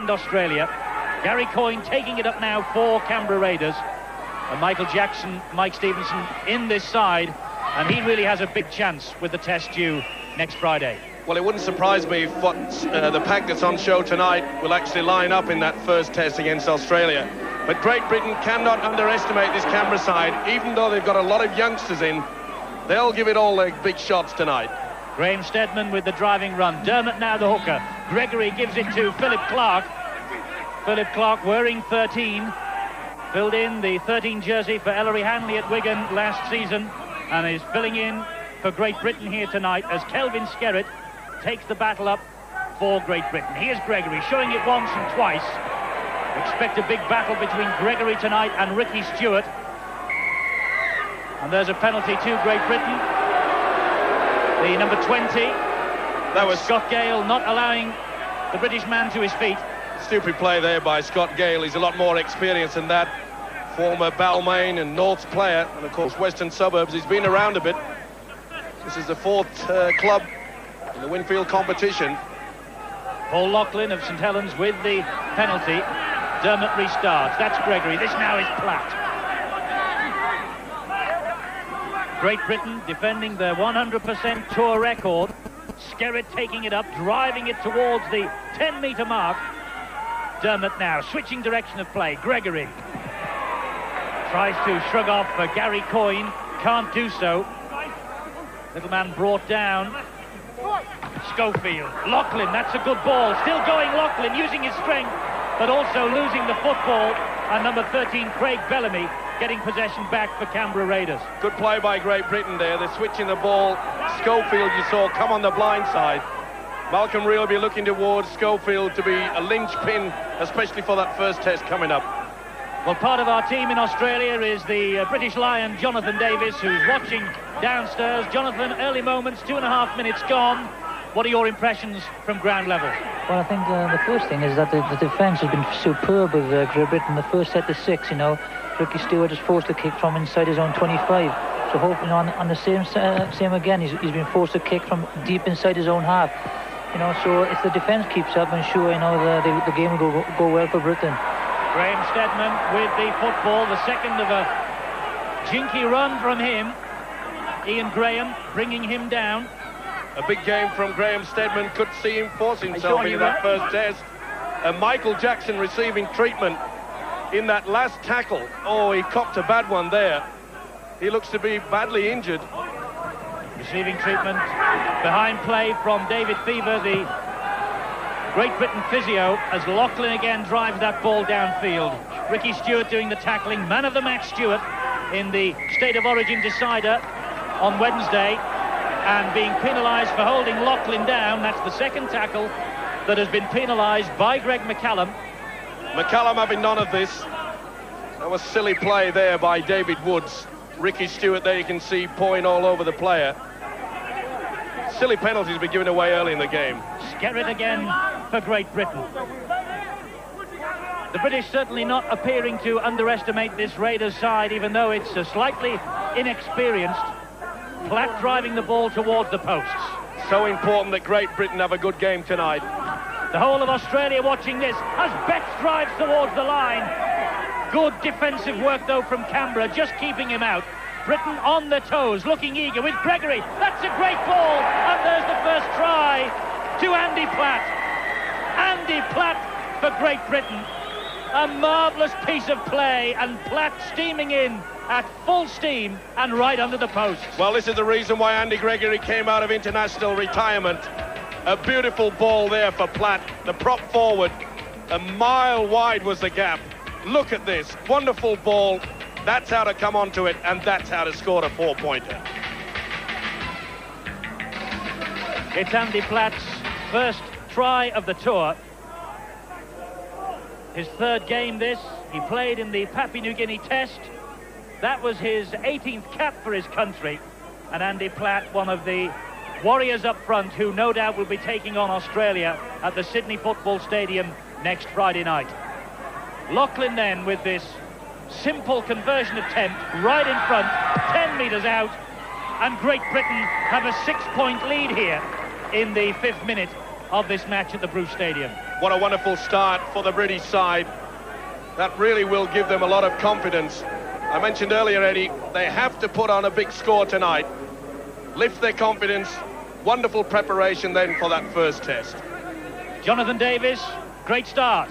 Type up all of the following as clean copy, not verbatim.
behind Australia. Gary Coyne taking it up now for Canberra Raiders. And Michael Jackson, Mike Stevenson in this side. And he really has a big chance with the test due next Friday. Well, it wouldn't surprise me if the pack that's on show tonight will actually line up in that first test against Australia. But Great Britain cannot underestimate this Canberra side. Even though they've got a lot of youngsters in, they'll give it all their big shots tonight. Graham Steadman with the driving run. Dermot now the hooker. Gregory gives it to Philip Clark. Philip Clark wearing 13. Filled in the 13 jersey for Ellery Hanley at Wigan last season. And is filling in for Great Britain here tonight as Kelvin Skerritt takes the battle up for Great Britain. Here's Gregory showing it once and twice. Expect a big battle between Gregory tonight and Ricky Stewart. And there's a penalty to Great Britain. The number 20. That was Scott Gale not allowing the British man to his feet. Stupid play there by Scott Gale. He's a lot more experienced than that. Former Balmain and Norths player, and of course Western Suburbs. He's been around a bit. This is the fourth club in the Winfield competition. Paul Loughlin of St Helens with the penalty. Dermot restarts. That's Gregory. This now is Platt. Great Britain defending their 100% tour record. Skerritt taking it up, driving it towards the 10-metre mark. Dermot now switching direction of play. Gregory tries to shrug off Gary Coyne. Can't do so. Little man brought down. Schofield. Loughlin, that's a good ball. Still going Loughlin, using his strength, but also losing the football. And number 13, Craig Bellamy, getting possession back for Canberra Raiders. Good play by Great Britain there. They're switching the ball. Schofield, you saw, come on the blind side. Malcolm Real will be looking towards Schofield to be a linchpin, especially for that first test coming up. Well, part of our team in Australia is the British Lion, Jonathan Davis, who's watching downstairs. Jonathan, early moments, 2.5 minutes gone. What are your impressions from ground level? Well, I think the first thing is that the defence has been superb with Great Britain. The first set to 6, you know, Ricky Stewart has forced a kick from inside his own 25. So hoping on the same again, he's been forced to kick from deep inside his own half. You know, so if the defence keeps up, I'm sure, you know, the game will go well for Britain. Graham Steadman with the football, the second of a jinky run from him. Ian Graham bringing him down. A big game from Graham Steadman. Could see him force himself into that first test. And Michael Jackson receiving treatment in that last tackle. Oh, he copped a bad one there. He looks to be badly injured. Receiving treatment behind play from David Fever, the Great Britain physio, as Loughlin again drives that ball downfield. Ricky Stewart doing the tackling. Man of the match Stewart in the State of Origin decider on Wednesday, and being penalised for holding Loughlin down. That's the second tackle that has been penalised by Greg McCallum. McCallum having none of this. That was silly play there by David Woods. Ricky Stewart there, you can see pawing all over the player. Silly penalties been given away early in the game. Skerritt again for Great Britain. The British certainly not appearing to underestimate this Raiders side, even though it's slightly inexperienced. Platt driving the ball towards the posts. So important that Great Britain have a good game tonight. The whole of Australia watching this as Betts drives towards the line. Good defensive work though from Canberra, just keeping him out. Britain on their toes, looking eager with Gregory. That's a great ball, and there's the first try to Andy Platt. Andy Platt for Great Britain. A marvellous piece of play, and Platt steaming in at full steam and right under the post. Well, this is the reason why Andy Gregory came out of international retirement. A beautiful ball there for Platt, the prop forward. A mile wide was the gap. Look at this, wonderful ball. That's how to come onto it, and that's how to score a 4-pointer. It's Andy Platt's first try of the tour. His third game this. He played in the Papua New Guinea Test. That was his 18th cap for his country. And Andy Platt, one of the warriors up front, who no doubt will be taking on Australia at the Sydney Football Stadium next Friday night. Loughlin then with this simple conversion attempt right in front, 10 metres out, and Great Britain have a 6-point lead here in the 5th minute of this match at the Bruce Stadium. What a wonderful start for the British side. That really will give them a lot of confidence. I mentioned earlier, Eddie, they have to put on a big score tonight. Lift their confidence. Wonderful preparation then for that first test. Jonathan Davis, great start.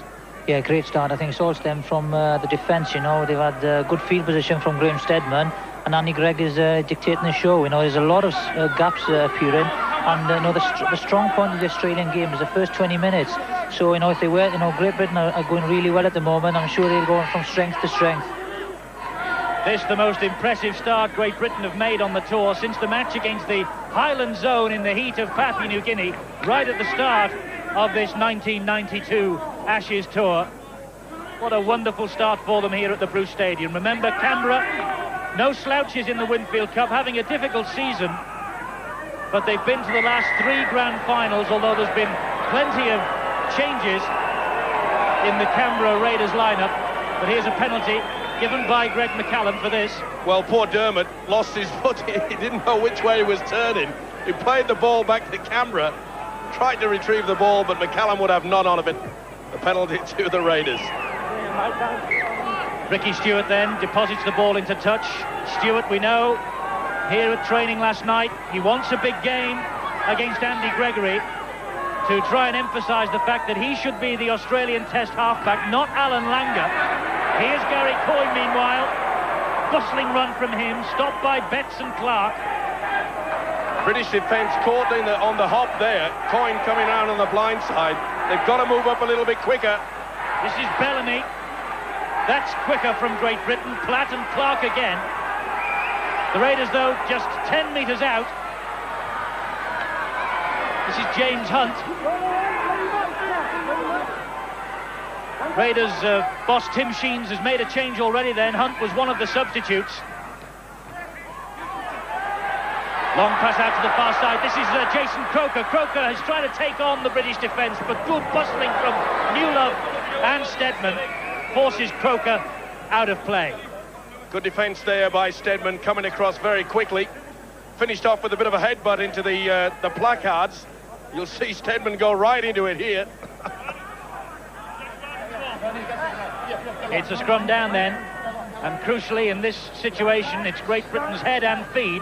Yeah, great start. I think it's all stemmed from the defence, you know. They've had good field position from Graham Steadman, and Andy Gregg is dictating the show. You know, there's a lot of gaps appearing, and you know, the strong point of the Australian game is the first 20 minutes. So, you know, if they were, you know, Great Britain are going really well at the moment. I'm sure they'll go from strength to strength. This the most impressive start Great Britain have made on the tour since the match against the Highland Zone in the heat of Papua New Guinea, right at the start of this 1992 Ashes tour. What a wonderful start for them here at the Bruce Stadium. Remember, Canberra, no slouches in the Winfield Cup, having a difficult season, but they've been to the last 3 grand finals, although there's been plenty of changes in the Canberra Raiders lineup. But here's a penalty given by Greg McCallum for this. Well, poor Dermot lost his foot. He didn't know which way he was turning. He played the ball back to Canberra, tried to retrieve the ball, but McCallum would have none of it. A penalty to the Raiders. Ricky Stewart then deposits the ball into touch. Stewart, we know, here at training last night, he wants a big game against Andy Gregory to try and emphasise the fact that he should be the Australian Test halfback, not Alan Langer. Here's Gary Coyne, meanwhile. Bustling run from him, stopped by Betts and Clark. British defence caught on the hop there. Coyne coming around on the blind side. They've got to move up a little bit quicker. This is Bellamy. That's quicker from Great Britain. Platt and Clark again. The Raiders, though, just 10 metres out. This is James Hunt. Raiders boss Tim Sheens has made a change already then. Hunt was one of the substitutes. Long pass out to the far side. This is Jason Croker. Croker has tried to take on the British defence, but good bustling from Newlove and Steadman forces Croker out of play. Good defence there by Steadman, coming across very quickly. Finished off with a bit of a headbutt into the placards. You'll see Steadman go right into it here. It's a scrum down then, and crucially in this situation, it's Great Britain's head and feed.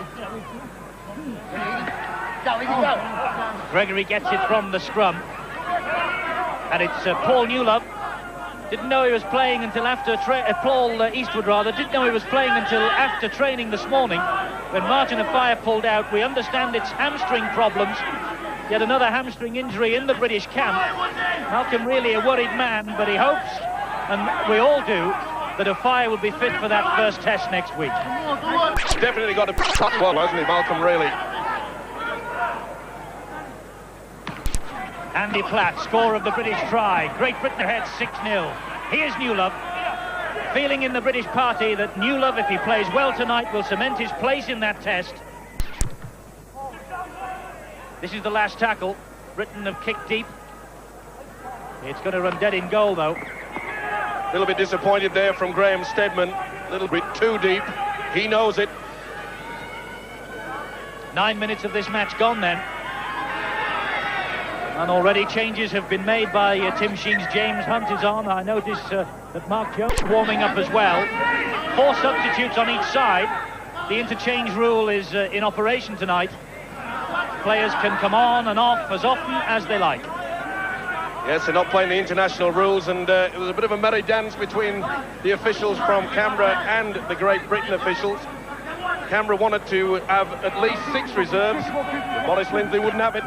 Gregory gets it from the scrum, and it's Paul Newlove. Didn't know he was playing until after Paul Eastwood rather didn't know he was playing until after training this morning when Martin Afire pulled out. We understand it's hamstring problems. Yet another hamstring injury in the British camp. Malcolm really a worried man, but he hopes, and we all do, that Afire will be fit for that first test next week. Definitely got a top one, hasn't he, Malcolm, really? Andy Platt, score of the British try. Great Britain ahead 6-0. Here's Newlove. Feeling in the British party that Newlove, if he plays well tonight, will cement his place in that test. This is the last tackle. Britain have kicked deep. It's going to run dead in goal, though. A little bit disappointed there from Graham Steadman. A little bit too deep. He knows it. 9 minutes of this match gone then. And already changes have been made by Tim Sheens. James Hunt is on. I notice that Mark Jones warming up as well. 4 substitutes on each side. The interchange rule is in operation tonight. Players can come on and off as often as they like. Yes, they're not playing the international rules, and it was a bit of a merry dance between the officials from Canberra and the Great Britain officials. Canberra wanted to have at least 6 reserves. Maurice Lindsay wouldn't have it.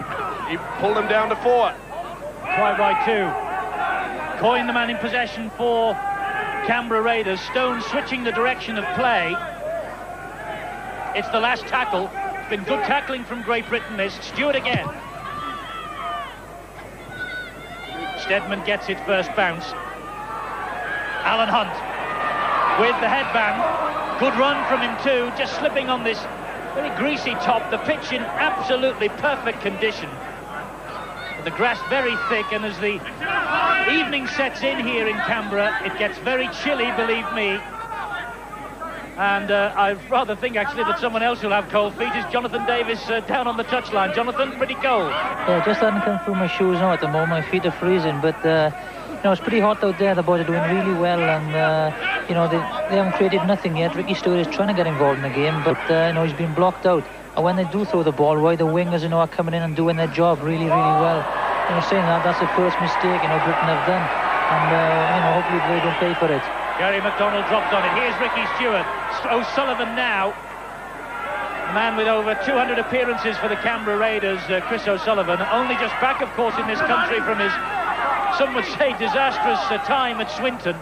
He pulled them down to 4. Quite right too. Coyne the man in possession for Canberra Raiders. Stone switching the direction of play. It's the last tackle. It's been good tackling from Great Britain this. Stewart again. Steadman gets it first bounce. Alan Hunt with the headband. Good run from him too, just slipping on this very greasy top. The pitch in absolutely perfect condition. The grass very thick, and as the evening sets in here in Canberra, it gets very chilly, believe me. And I rather think, actually, that someone else who'll have cold feet is Jonathan Davis down on the touchline. Jonathan, pretty cold. Yeah, just hadn't come through my shoes now at the moment. My feet are freezing, but you know, it's pretty hot out there. The boys are doing really well, and you know, they haven't created nothing yet. Ricky Stewart is trying to get involved in the game, but you know, he's been blocked out. And when they do throw the ball, why the wingers, you know, are coming in and doing their job really, really well. You know, saying that's the first mistake, you know, Britain have done, and you know, hopefully they don't pay for it. Gary McDonald dropped on it. Here's Ricky Stewart. O'Sullivan now. A man with over 200 appearances for the Canberra Raiders, Chris O'Sullivan. Only just back, of course, in this country from his, some would say, disastrous time at Swinton.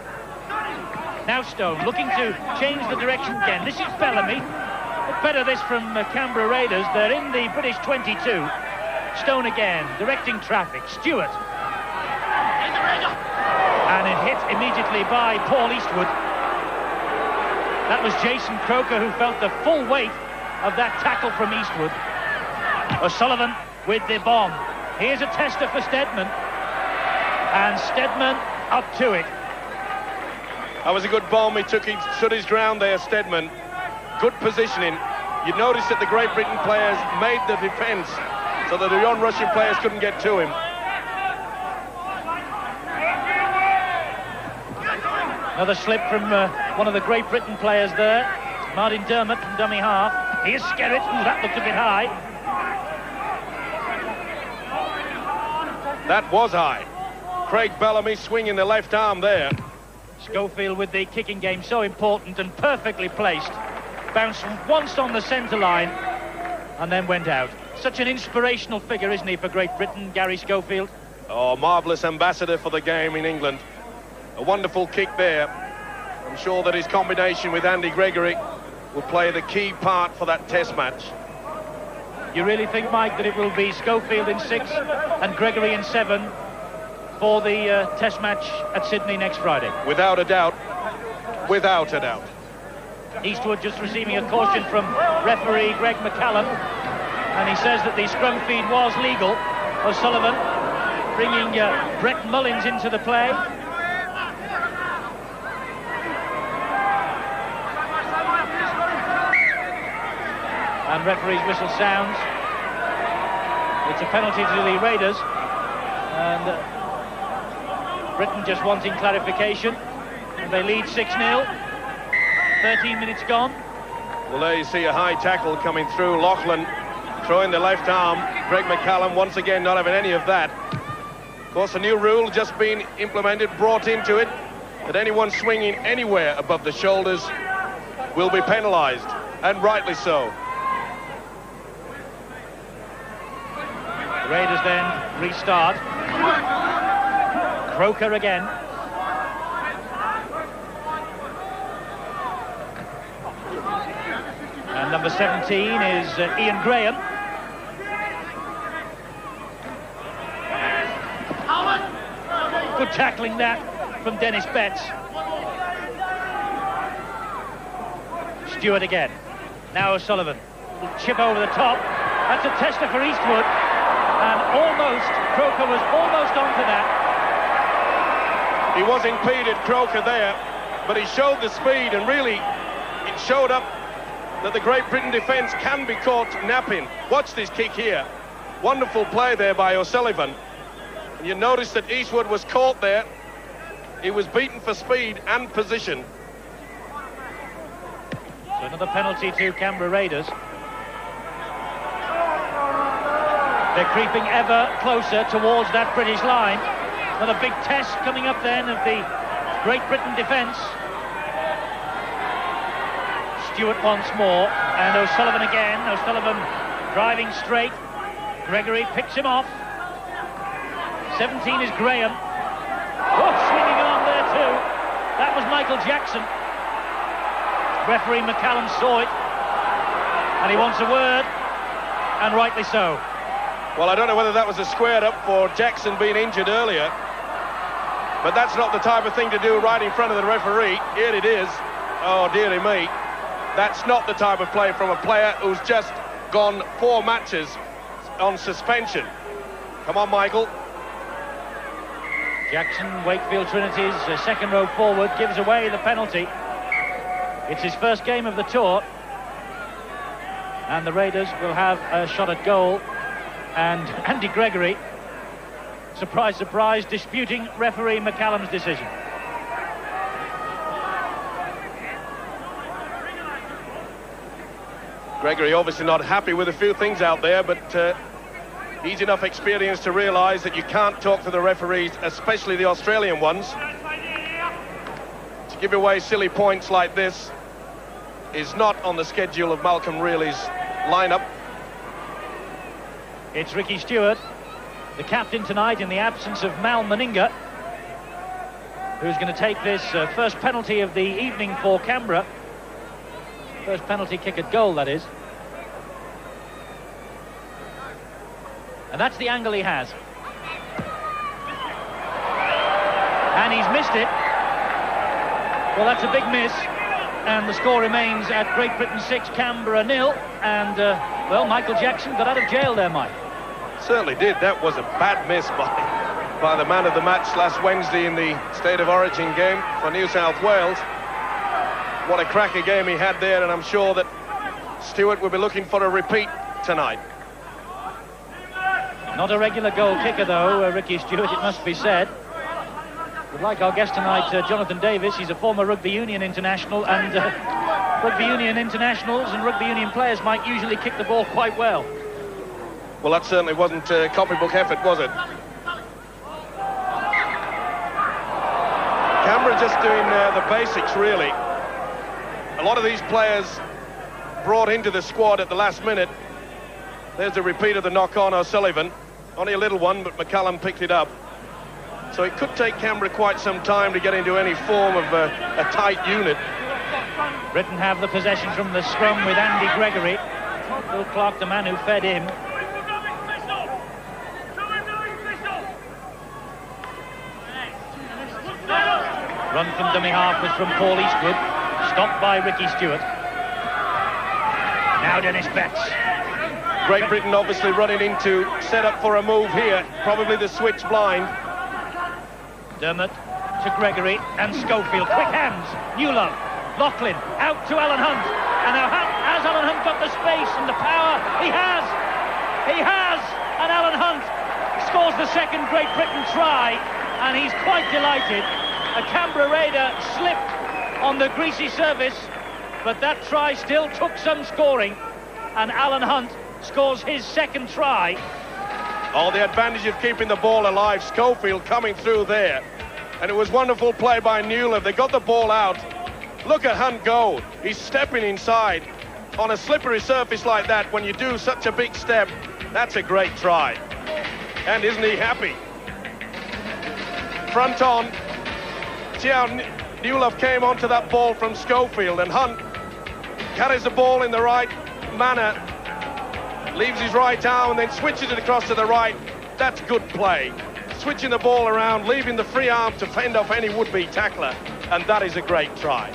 Now Stone looking to change the direction again. This is Bellamy. Better this from Canberra Raiders. They're in the British 22. Stone again, directing traffic. Stewart. And it hit immediately by Paul Eastwood. That was Jason Croker who felt the full weight of that tackle from Eastwood. O'Sullivan with the bomb. Here's a tester for Steadman. And Steadman up to it. That was a good bomb. He stood his ground there, Steadman. Good positioning. You noticed that the Great Britain players made the defence so that the on-rushing players couldn't get to him. Another slip from one of the Great Britain players there. Martin Dermott from dummy half. Here's Skerritt. Ooh, that looked a bit high. That was high. Craig Bellamy swinging the left arm there. Schofield with the kicking game, so important and perfectly placed. Bounced once on the centre line and then went out. Such an inspirational figure, isn't he, for Great Britain, Gary Schofield? Oh, marvellous ambassador for the game in England. A wonderful kick there. I'm sure that his combination with Andy Gregory will play the key part for that test match. You really think, Mike, that it will be Schofield in 6 and Gregory in 7 for the test match at Sydney next Friday? Without a doubt. Without a doubt. Eastwood just receiving a caution from referee Greg McCallum, and he says that the scrum feed was legal. O'Sullivan bringing Brett Mullins into the play. And referee's whistle sounds. It's a penalty to the Raiders, and Britain just wanting clarification, and they lead 6-0. 13 minutes gone. Well, there you see a high tackle coming through. Loughlin throwing the left arm. Greg McCallum once again not having any of that. Of course, a new rule just been implemented, brought into it, that anyone swinging anywhere above the shoulders will be penalised, and rightly so. The Raiders then restart. Croker again. And number 17 is Ian Graham. Good tackling that from Dennis Betts. Stewart again. Now O'Sullivan. Chip over the top. That's a tester for Eastwood. And almost, Croker was almost onto that. He was impeded, Croker, there, but he showed the speed, and really it showed up that the Great Britain defence can be caught napping. Watch this kick here. Wonderful play there by O'Sullivan. And you notice that Eastwood was caught there. He was beaten for speed and position. So another penalty to Canberra Raiders. They're creeping ever closer towards that British line. Another big test coming up then of the Great Britain defence. Stewart once more, and O'Sullivan again. O'Sullivan driving straight. Gregory picks him off. 17 is Graham. Oh, swinging on there too. That was Michael Jackson. Referee McCallum saw it, and he wants a word, and rightly so. Well, I don't know whether that was a squared up for Jackson being injured earlier, but that's not the type of thing to do right in front of the referee. Here it is. Oh, dearie me. That's not the type of play from a player who's just gone 4 matches on suspension. Come on, Michael. Jackson, Wakefield Trinity's second row forward, gives away the penalty. It's his first game of the tour, and the Raiders will have a shot at goal. And Andy Gregory, surprise, surprise, disputing referee McCallum's decision. Gregory obviously not happy with a few things out there, but he's enough experience to realise that you can't talk to the referees, especially the Australian ones. To give away silly points like this is not on the schedule of Malcolm Reilly's lineup. It's Ricky Stewart, the captain tonight in the absence of Mal Meninga, who's going to take this first penalty of the evening for Canberra. First penalty kick at goal, that is. And that's the angle he has. And he's missed it. Well, that's a big miss. And the score remains at Great Britain 6, Canberra 0. And, well, Michael Jackson got out of jail there, Mike. Certainly did. That was a bad miss by the man of the match last Wednesday in the State of Origin game for New South Wales. What a cracker game he had there, and I'm sure that Stewart will be looking for a repeat tonight. Not a regular goal kicker, though, Ricky Stewart, it must be said. But like our guest tonight, Jonathan Davis, he's a former rugby union international, and rugby union internationals and rugby union players might usually kick the ball quite well. Well, that certainly wasn't a copybook effort, was it? Canberra just doing the basics, really. A lot of these players brought into the squad at the last minute. There's a repeat of the knock-on O'Sullivan. Only a little one, but McCallum picked it up. So it could take Canberra quite some time to get into any form of a tight unit. Britain have the possession from the scrum with Andy Gregory. Bill Clark, the man who fed him. Run from dummy half was from Paul Eastwood. Stopped by Ricky Stewart. Now Dennis Betts. Great Britain obviously running into set up for a move here. Probably the switch blind. Dermott to Gregory and Schofield. Quick hands. Newlove. Lachlan out to Alan Hunt. And now has Alan Hunt got the space and the power? He has. He has. And Alan Hunt scores the second Great Britain try. And he's quite delighted. A Canberra Raider slipped on the greasy surface, but that try still took some scoring, and Alan Hunt scores his second try. Oh, the advantage of keeping the ball alive. Schofield coming through there, and it was wonderful play by Newlove. They got the ball out. Look at Hunt go. He's stepping inside on a slippery surface like that. When you do such a big step, that's a great try. And isn't he happy? Front on. See how Newlove came onto that ball from Schofield, and Hunt carries the ball in the right manner, leaves his right arm and then switches it across to the right. That's good play. Switching the ball around, leaving the free arm to fend off any would-be tackler, and that is a great try.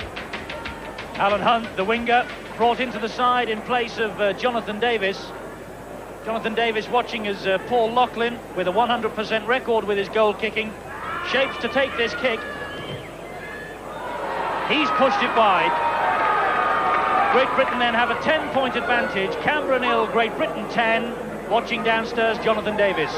Alan Hunt, the winger, brought into the side in place of Jonathan Davis. Jonathan Davis watching as Paul Lachlan, with a 100% record with his goal kicking, shapes to take this kick. He's pushed it wide. Great Britain then have a 10-point advantage. Canberra 0, Great Britain 10. Watching downstairs, Jonathan Davis.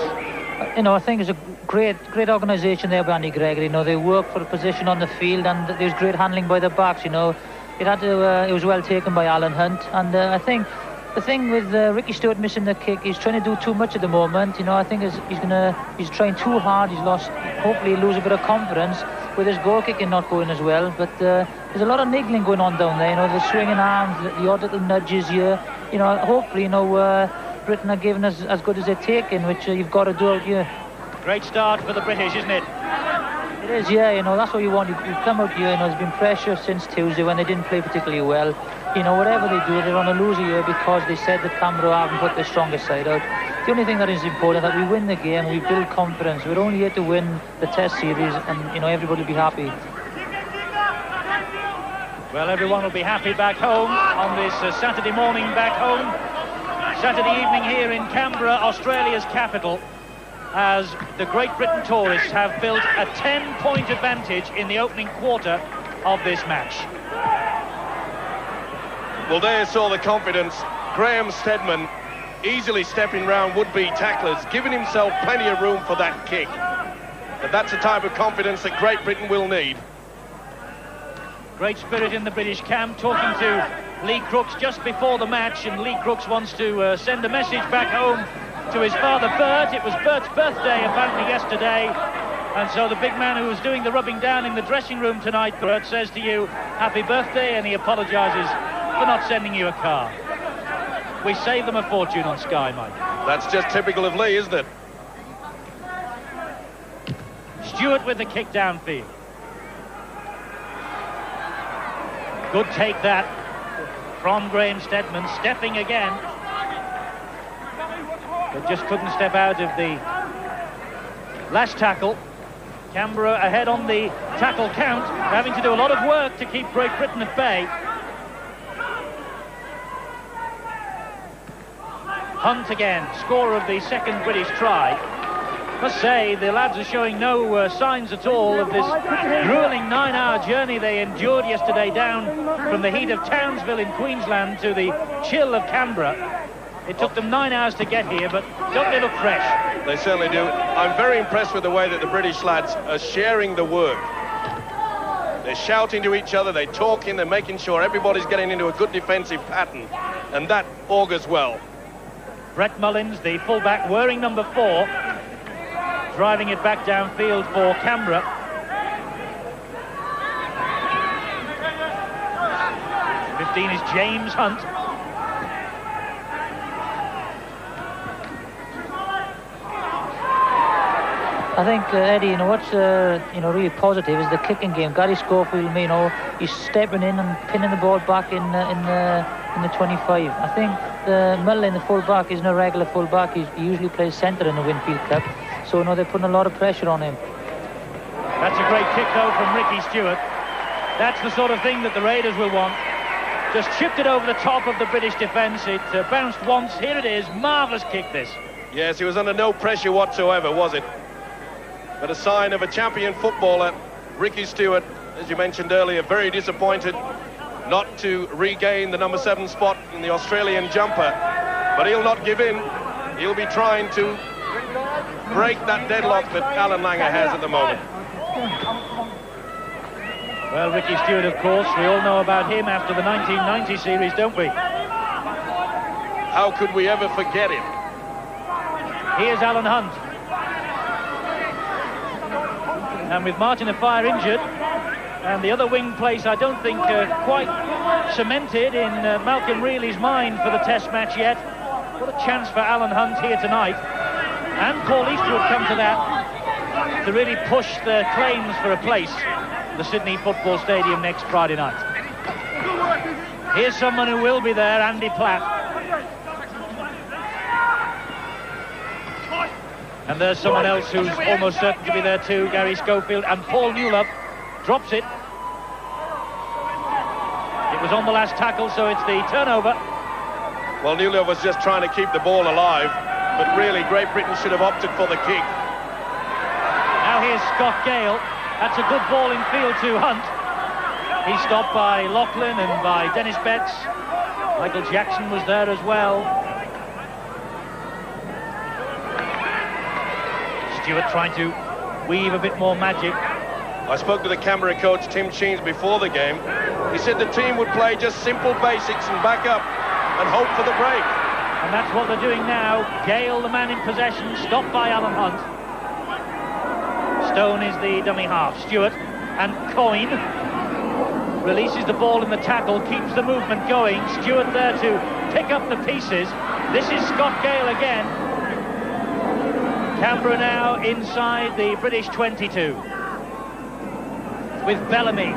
You know, I think it's a great organisation there by Andy Gregory. You know, they work for a position on the field, and there's great handling by the backs. You know, it was well taken by Alan Hunt, and I think the thing with Ricky Stewart missing the kick, he's trying to do too much at the moment. You know, I think he's trying too hard. Hopefully he'll lose a bit of confidence with his goal kicking not going as well. But there's a lot of niggling going on down there. You know, the swinging arms, the odd little nudges here. You know, hopefully, you know, Britain are giving us as good as they're taking, which you've got to do out here. Great start for the British, isn't it? It is, yeah. You know, that's what you want. You come out here. You know, there's been pressure since Tuesday when they didn't play particularly well. You know, whatever they do, they're on a loser here because they said that Canberra haven't put their strongest side out. The only thing that is important is that we win the game, we build confidence. We're only here to win the Test series, and you know, everybody will be happy. Well, everyone will be happy back home on this Saturday morning back home. Saturday evening here in Canberra, Australia's capital, as the Great Britain tourists have built a 10-point advantage in the opening quarter of this match. Well, there saw the confidence. Graham Steadman easily stepping round would-be tacklers, giving himself plenty of room for that kick. But that's the type of confidence that Great Britain will need. Great spirit in the British camp, talking to Lee Crooks just before the match, and Lee Crooks wants to send a message back home to his father Bert. It was Bert's birthday apparently yesterday, and so the big man who was doing the rubbing down in the dressing room tonight, Bert, says to you, happy birthday, and he apologises for not sending you a car. We save them a fortune on Sky, Mike. That's just typical of Lee, isn't it? Stewart with the kick downfield. Good take that from Graham Steadman, stepping again, but just couldn't step out of the last tackle. Canberra ahead on the tackle count, having to do a lot of work to keep Great Britain at bay. Hunt again, scorer of the second British try. Must say, the lads are showing no signs at all of this grueling 9-hour journey they endured yesterday down from the heat of Townsville in Queensland to the chill of Canberra. It took them 9 hours to get here, but don't they look fresh? They certainly do. I'm very impressed with the way that the British lads are sharing the work. They're shouting to each other, they're talking, they're making sure everybody's getting into a good defensive pattern, and that augurs well. Brett Mullins, the fullback, wearing number 4, driving it back downfield for Canberra. Number 15 is James Hunt. I think, Eddie, you know, what's really positive is the kicking game. Gary Schofield, you know, he's stepping in and pinning the ball back in the 25. I think Mullin, the full-back, isn't a regular full-back. He usually plays centre in the Winfield Cup. So, you know, they're putting a lot of pressure on him. That's a great kick, though, from Ricky Stewart. That's the sort of thing that the Raiders will want. Just chipped it over the top of the British defence. It bounced once. Here it is. Marvellous kick, this. Yes, he was under no pressure whatsoever, was it? But a sign of a champion footballer. Ricky Stewart, as you mentioned earlier, very disappointed not to regain the number 7 spot in the Australian jumper. But he'll not give in. He'll be trying to break that deadlock that Alan Langer has at the moment. Well, Ricky Stewart, of course, we all know about him after the 1990 series, don't we? How could we ever forget him? Here's Alan Hunt. And with Martin Afire injured, and the other wing place, I don't think quite cemented in Malcolm Reilly's mind for the Test match yet. What a chance for Alan Hunt here tonight. And Paul Eastwood come to that to really push their claims for a place in the Sydney Football Stadium next Friday night. Here's someone who will be there, Andy Platt. And there's someone else who's almost certain to be there too, Gary Schofield, and Paul Newlove drops it. It was on the last tackle, so it's the turnover. Well, Newlove was just trying to keep the ball alive, but really Great Britain should have opted for the kick. Now here's Scott Gale. That's a good ball in field to Hunt. He's stopped by Lachlan and by Dennis Betts. Michael Jackson was there as well. Stewart trying to weave a bit more magic. I spoke to the Canberra coach, Tim Cheens, before the game. He said the team would play just simple basics and back up and hope for the break. And that's what they're doing now. Gale, the man in possession, stopped by Alan Hunt. Stone is the dummy half. Stewart and Coyne releases the ball in the tackle, keeps the movement going. Stewart there to pick up the pieces. This is Scott Gale again. Canberra now inside the British 22. With Bellamy,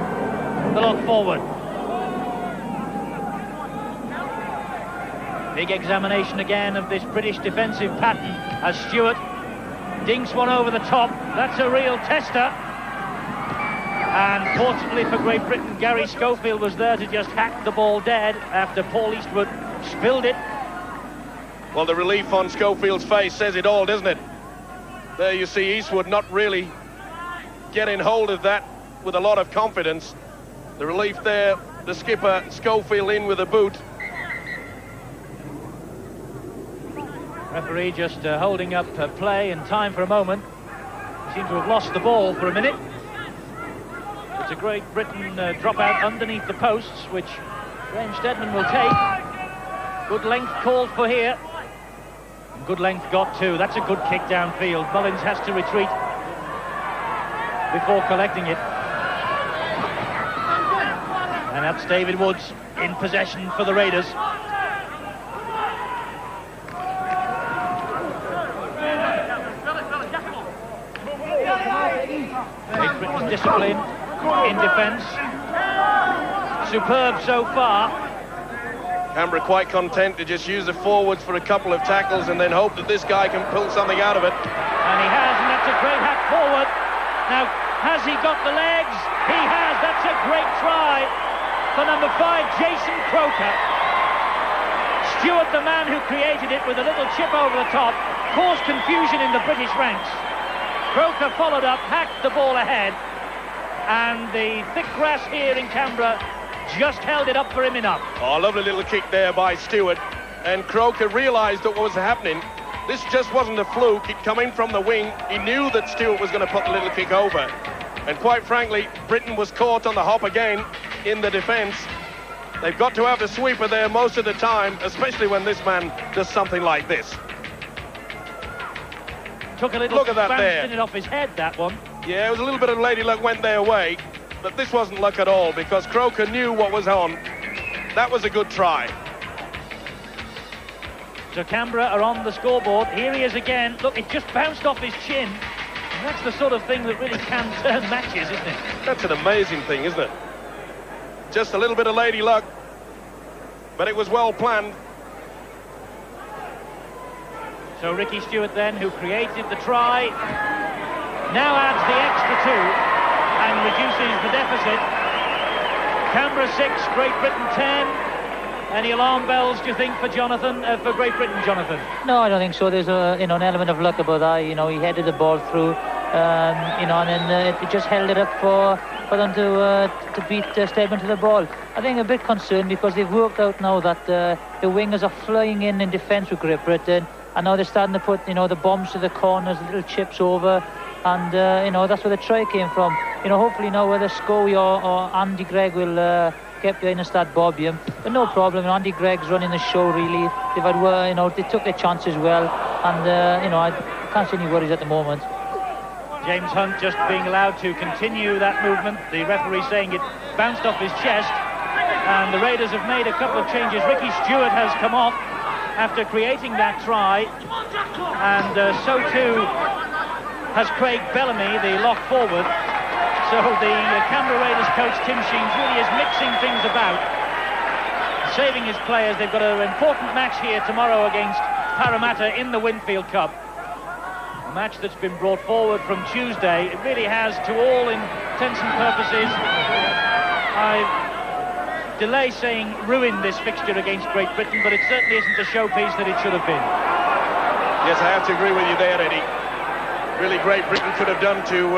the look forward. Big examination again of this British defensive pattern as Stewart dinks one over the top. That's a real tester. And fortunately for Great Britain, Gary Schofield was there to just hack the ball dead after Paul Eastwood spilled it. Well, the relief on Schofield's face says it all, doesn't it? There you see Eastwood not really getting hold of that with a lot of confidence. The relief there the skipper Schofield in with a boot. Referee just holding up play and time for a moment. Seem to have lost the ball for a minute. It's a Great Britain dropout underneath the posts, which Graham Steadman will take. Good length called for here. And good length got too. That's a good kick downfield. Mullins has to retreat before collecting it. And that's David Woods in possession for the Raiders. Great Britain's discipline in defence. Superb so far. Canberra quite content to just use the forwards for a couple of tackles and then hope that this guy can pull something out of it. And he has, and that's a great hack forward. Now, has he got the legs? He has. That's a great try for number 5, Jason Croker. Stewart, the man who created it with a little chip over the top, caused confusion in the British ranks. Croker followed up, hacked the ball ahead, and the thick grass here in Canberra just held it up for him enough. Oh, lovely little kick there by Stewart, and Croker realised that what was happening, this just wasn't a fluke. He'd come in from the wing. He knew that Stewart was going to put the little kick over, and quite frankly, Britain was caught on the hop again in the defence. They've got to have the sweeper there most of the time, especially when this man does something like this. Took a little look at that there. It off his head, that one. Yeah, it was a little bit of lady luck went their way, but this wasn't luck at all because Croker knew what was on. That was a good try. So Canberra are on the scoreboard. Here he is again. Look, it just bounced off his chin. And that's the sort of thing that really can turn matches, isn't it? That's an amazing thing, isn't it? Just a little bit of lady luck, but it was well planned. So Ricky Stewart then, who created the try, now adds the extra 2 and reduces the deficit. Canberra 6, Great Britain 10. Any alarm bells, do you think, for Jonathan, for Great Britain, Jonathan? No, I don't think so. There's an element of luck about that. He headed the ball through, and then it just held it up for them to beat Steadman to the ball. I think a bit concerned because they've worked out now that the wingers are flying in defence with Great Britain. And now they're starting to put, the bombs to the corners, the little chips over, and that's where the try came from. Hopefully now whether Scoey or Andy Gregg will get behind and start bobbing him. But no problem. Andy Gregg's running the show really. They've had, they took their chances well, and I can't see any worries at the moment. James Hunt just being allowed to continue that movement. The referee saying it bounced off his chest, and the Raiders have made a couple of changes. Ricky Stewart has come off after creating that try, and so too has Craig Bellamy, the lock forward. So the Canberra Raiders coach Tim Sheens really is mixing things about, saving his players. They've got an important match here tomorrow against Parramatta in the Winfield Cup, a match that's been brought forward from Tuesday. It really has, to all intents and purposes, I delay saying ruined this fixture against Great Britain, but it certainly isn't the showpiece that it should have been. Yes, I have to agree with you there, Eddie. Really, Great Britain could have done to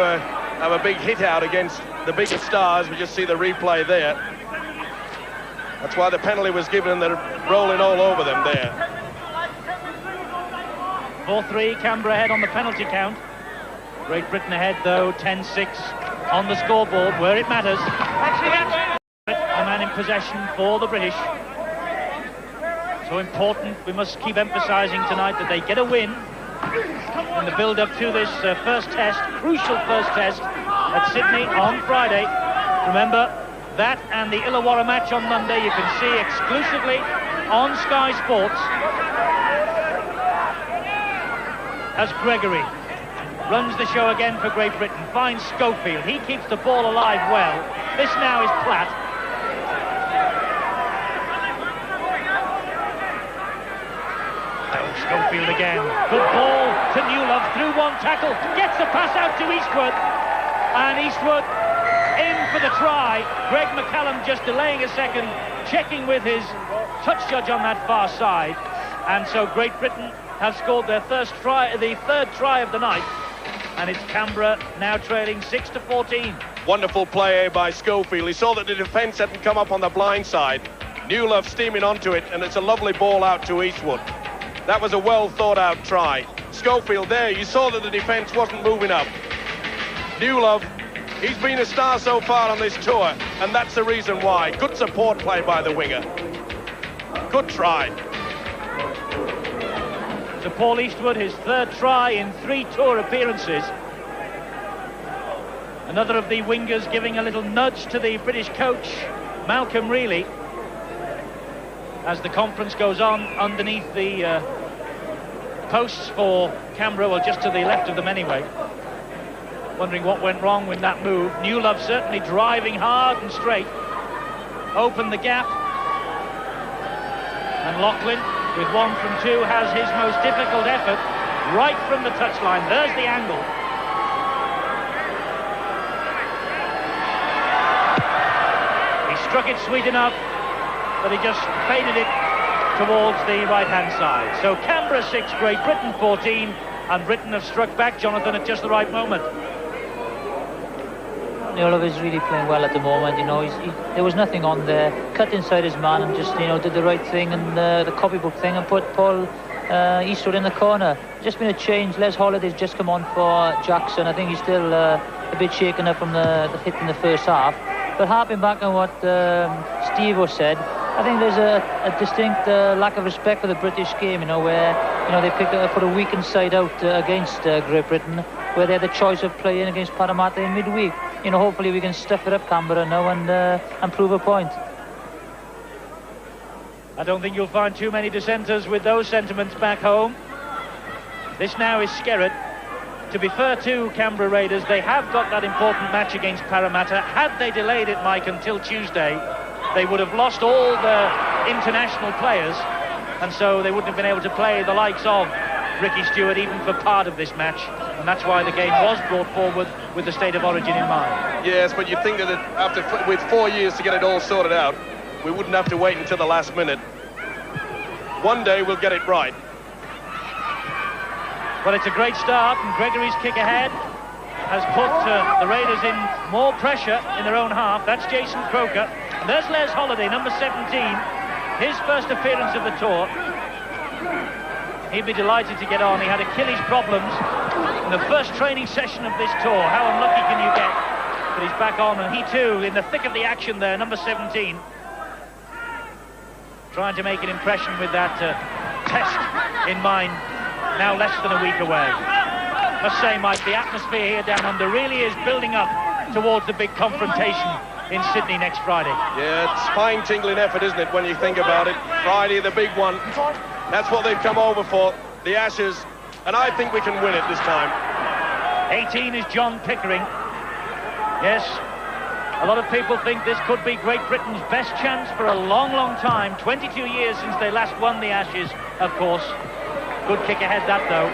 have a big hit out against the bigger stars. We just see the replay there. That's why the penalty was given, and they're rolling all over them there. 4-3, Canberra ahead on the penalty count. Great Britain ahead, though, 10-6 on the scoreboard, where it matters. The man in possession for the British. So important. We must keep emphasising tonight that they get a win in the build-up to this first test, crucial first test at Sydney on Friday. Remember, that and the Illawarra match on Monday you can see exclusively on Sky Sports. As Gregory runs the show again for Great Britain, finds Schofield. He keeps the ball alive well. This now is Platt. Schofield again. Good ball to Newlove, through one tackle, gets the pass out to Eastwood, and Eastwood in for the try. Greg McCallum just delaying a second, checking with his touch judge on that far side, and so Great Britain have scored their first try, the third try of the night, and it's Canberra now trailing 6-14. Wonderful play by Schofield. He saw that the defence hadn't come up on the blind side. Newlove steaming onto it, and it's a lovely ball out to Eastwood. That was a well thought out try. Schofield there, you saw that the defence wasn't moving up. Newlove, he's been a star so far on this tour, and that's the reason why. Good support play by the winger. Good try. So Paul Eastwood, his third try in 3 tour appearances. Another of the wingers giving a little nudge to the British coach, Malcolm Reilly, as the conference goes on underneath the posts for Canberra, well, just to the left of them anyway. Wondering what went wrong with that move. Newlove certainly driving hard and straight. Opened the gap. And Lachlan, with 1 from 2, has his most difficult effort right from the touchline. There's the angle. Struck it sweet enough, but he just faded it towards the right-hand side. So Canberra 6, Great Britain 14, and Britain have struck back, Jonathan, at just the right moment. Newlove is really playing well at the moment. You know, there was nothing on there. Cut inside his man and just, you know, did the right thing and the copybook thing and put Paul Eastwood in the corner. Just been a change. Les Holliday's just come on for Jackson. I think he's still a bit shaken up from the hit in the first half. But harping back on what Steve-O said, I think there's a distinct lack of respect for the British game, you know, where, you know, they put a weakened side out against Great Britain, where they had the choice of playing against Parramatta in midweek. You know, hopefully we can stuff it up Canberra now and prove a point. I don't think you'll find too many dissenters with those sentiments back home. This now is Skerritt. To be fair to Canberra Raiders, they have got that important match against Parramatta. Had they delayed it, Mike, until Tuesday, they would have lost all the international players, and so they wouldn't have been able to play the likes of Ricky Stewart even for part of this match, and that's why the game was brought forward with the state of origin in mind. Yes, but you'd think that with 4 years to get it all sorted out, we wouldn't have to wait until the last minute. One day we'll get it right. Well, it's a great start, and Gregory's kick ahead has put the Raiders in more pressure in their own half. That's Jason Croker. And there's Les Holliday, number 17, his first appearance of the tour. He'd be delighted to get on. He had Achilles problems in the first training session of this tour. How unlucky can you get? But he's back on, and he too, in the thick of the action there, number 17. Trying to make an impression with that test in mind. Now less than a week away. Must say, Mike, the atmosphere here down under really is building up towards the big confrontation in Sydney next Friday. Yeah, it's spine-tingling effort, isn't it, when you think about it? Friday, the big one. That's what they've come over for, the Ashes, and I think we can win it this time. 18 is John Pickering. Yes, a lot of people think this could be Great Britain's best chance for a long, long time. 22 years since they last won the Ashes, of course. Good kick ahead, that, though.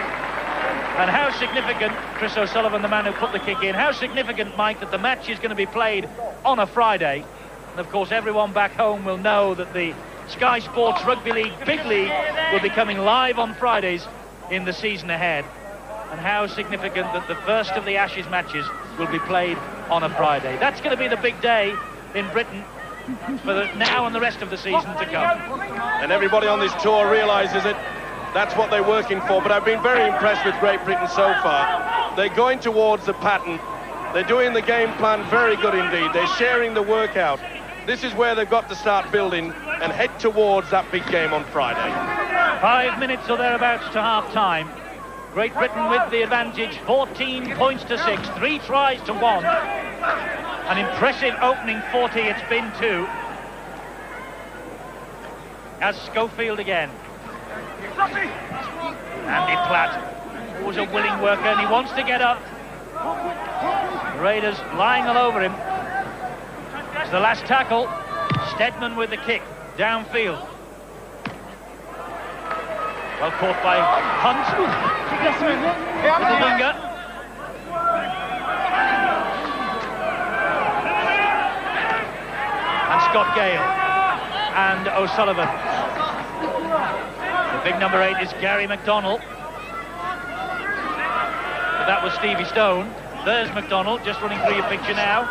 And how significant, Chris O'Sullivan, the man who put the kick in, how significant, Mike, that the match is going to be played on a Friday. And, of course, everyone back home will know that the Sky Sports Rugby League Big League will be coming live on Fridays in the season ahead. And how significant that the first of the Ashes matches will be played on a Friday. That's going to be the big day in Britain for now and the rest of the season to come. And everybody on this tour realises it. That's what they're working for, but I've been very impressed with Great Britain so far. They're going towards the pattern. They're doing the game plan very good indeed. They're sharing the workout. This is where they've got to start building and head towards that big game on Friday. 5 minutes or thereabouts to half-time. Great Britain with the advantage, 14 points to 6, 3 tries to 1. An impressive opening 40 it's been too. As Schofield again. Andy Platt was a willing worker and he wants to get up. The Raiders lying all over him. It's the last tackle. Stedman with the kick downfield. Well caught by Hunt. The winger. And Scott Gale. And O'Sullivan. The big number 8 is Gary McDonald. But that was Stevie Stone. There's McDonald just running through your picture now.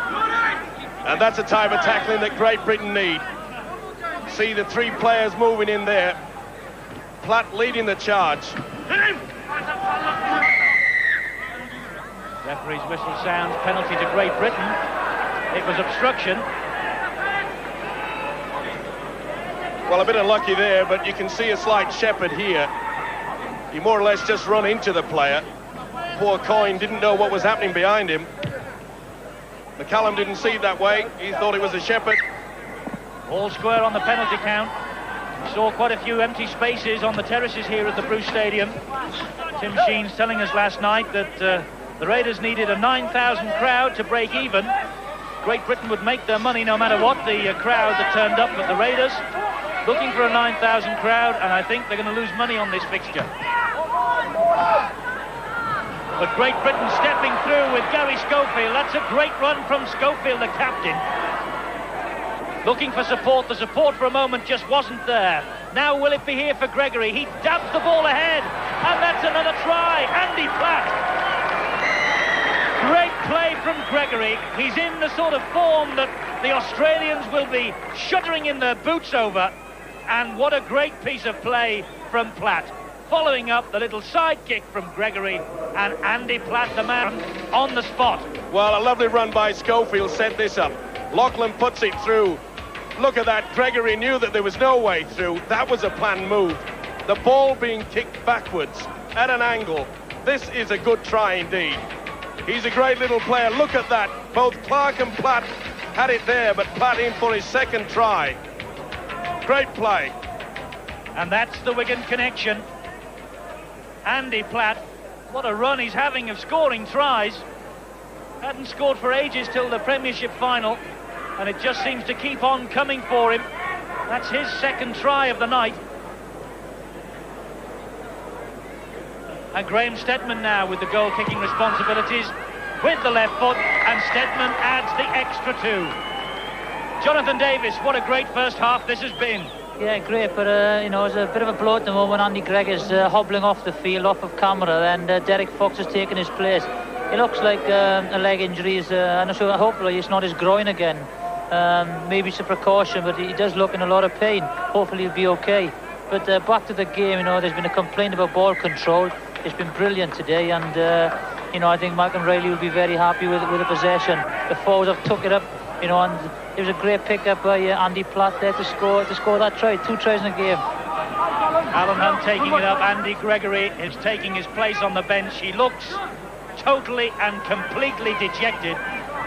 And that's a type of tackling that Great Britain need. See the three players moving in there. Platt leading the charge. Referee's whistle sounds, penalty to Great Britain. It was obstruction. Well, a bit unlucky there, but you can see a slight shepherd here. He more or less just run into the player. Poor Coyne didn't know what was happening behind him. McCallum didn't see it that way. He thought it was a shepherd. All square on the penalty count. We saw quite a few empty spaces on the terraces here at the Bruce Stadium. Tim Sheen's telling us last night that the Raiders needed a 9,000 crowd to break even. Great Britain would make their money no matter what the crowd that turned up, but the Raiders looking for a 9,000 crowd, and I think they're going to lose money on this fixture. But Great Britain stepping through with Gary Schofield. That's a great run from Schofield, the captain. Looking for support. The support for a moment just wasn't there. Now will it be here for Gregory? He dabs the ball ahead, and that's another try. Andy Platt. Great play from Gregory. He's in the sort of form that the Australians will be shuddering in their boots over. And what a great piece of play from Platt. Following up the little side kick from Gregory, and Andy Platt, the man, on the spot. Well, a lovely run by Schofield set this up. Lachlan puts it through. Look at that. Gregory knew that there was no way through. That was a planned move. The ball being kicked backwards at an angle. This is a good try indeed. He's a great little player. Look at that. Both Clark and Platt had it there, but Platt in for his second try. Great play. And that's the Wigan connection. Andy Platt, what a run he's having of scoring tries. Hadn't scored for ages till the Premiership final, and it just seems to keep on coming for him. That's his second try of the night. And Graham Steadman now with the goal-kicking responsibilities with the left foot, and Steadman adds the extra two. Jonathan Davis, what a great first half this has been. Yeah, great, but you know, it's a bit of a blow at the moment. Andy Gregg is hobbling off the field, off of camera, and Derek Fox has taken his place. It looks like a leg injury is, I'm not sure, hopefully it's not his groin again. Maybe it's a precaution, but he does look in a lot of pain. Hopefully he'll be okay. But back to the game, you know, there's been a complaint about ball control. It's been brilliant today, and you know, I think Malcolm Riley will be very happy with the possession. The forwards have took it up, you know, and it was a great pick-up by Andy Platt there to score that try. 2 tries in a game. Alan Hunt taking it up. Andy Gregory is taking his place on the bench. He looks totally and completely dejected.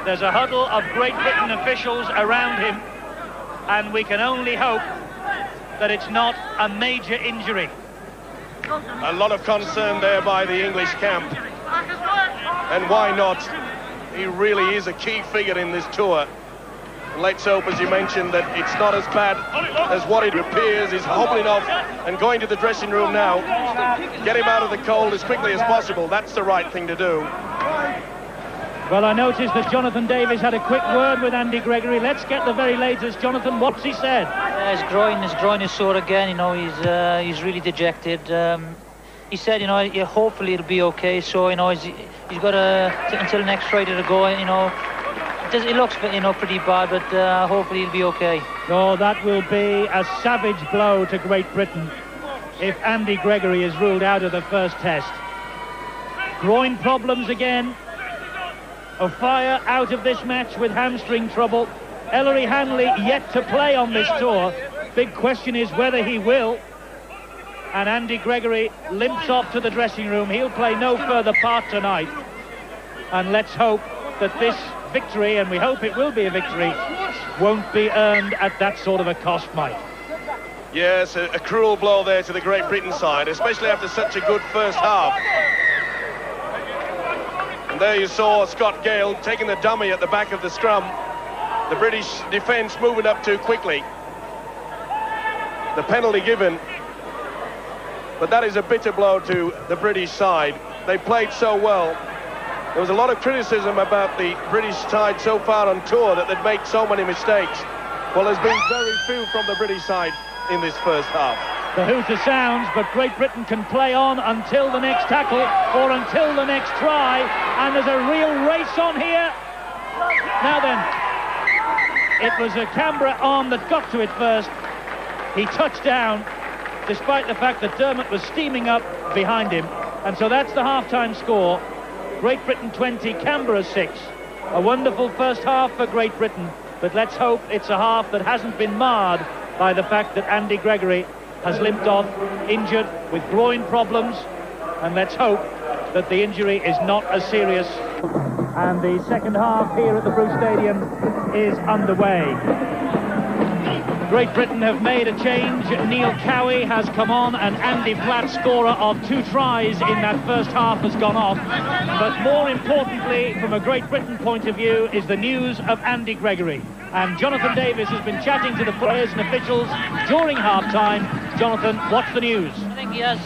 There's a huddle of Great Britain officials around him, and we can only hope that it's not a major injury. A lot of concern there by the English camp. And why not? He really is a key figure in this tour. Let's hope, as you mentioned, that it's not as bad as what it appears. He's hobbling off and going to the dressing room now. Get him out of the cold as quickly as possible. That's the right thing to do. Well, I noticed that Jonathan Davis had a quick word with Andy Gregory. Let's get the very latest. Jonathan, what's he said? His groin is sore again. You know, he's really dejected. He said, you know, hopefully it'll be okay. So, you know, he's got until next Friday to go. You know, it looks, you know, pretty bad, but hopefully he'll be okay. Oh, that will be a savage blow to Great Britain if Andy Gregory is ruled out of the first test. Groin problems again. O'Fire out of this match with hamstring trouble. Ellery Hanley yet to play on this tour. Big question is whether he will. And Andy Gregory limps off to the dressing room. He'll play no further part tonight. And let's hope that this victory, and we hope it will be a victory, won't be earned at that sort of a cost, Mike. Yes, a cruel blow there to the Great Britain side, especially after such a good first half. And there you saw Scott Gale taking the dummy at the back of the scrum. The British defence moving up too quickly. The penalty given. But that is a bitter blow to the British side. They played so well. There was a lot of criticism about the British side so far on tour that they'd made so many mistakes. Well, there's been very few from the British side in this first half. The hooter sounds, but Great Britain can play on until the next tackle or until the next try. And there's a real race on here. Now then, it was a Canberra arm that got to it first. He touched down, despite the fact that Dermot was steaming up behind him. And so that's the half-time score. Great Britain 20, Canberra 6. A wonderful first half for Great Britain, but let's hope it's a half that hasn't been marred by the fact that Andy Gregory has limped off, injured with groin problems, and let's hope that the injury is not as serious. And the second half here at the Bruce Stadium is underway. Great Britain have made a change. Neil Cowie has come on, and Andy Platt, scorer of 2 tries in that first half, has gone off. But more importantly, from a Great Britain point of view, is the news of Andy Gregory. And Jonathan Davis has been chatting to the players and officials during half-time. Jonathan, what's the news? I think he has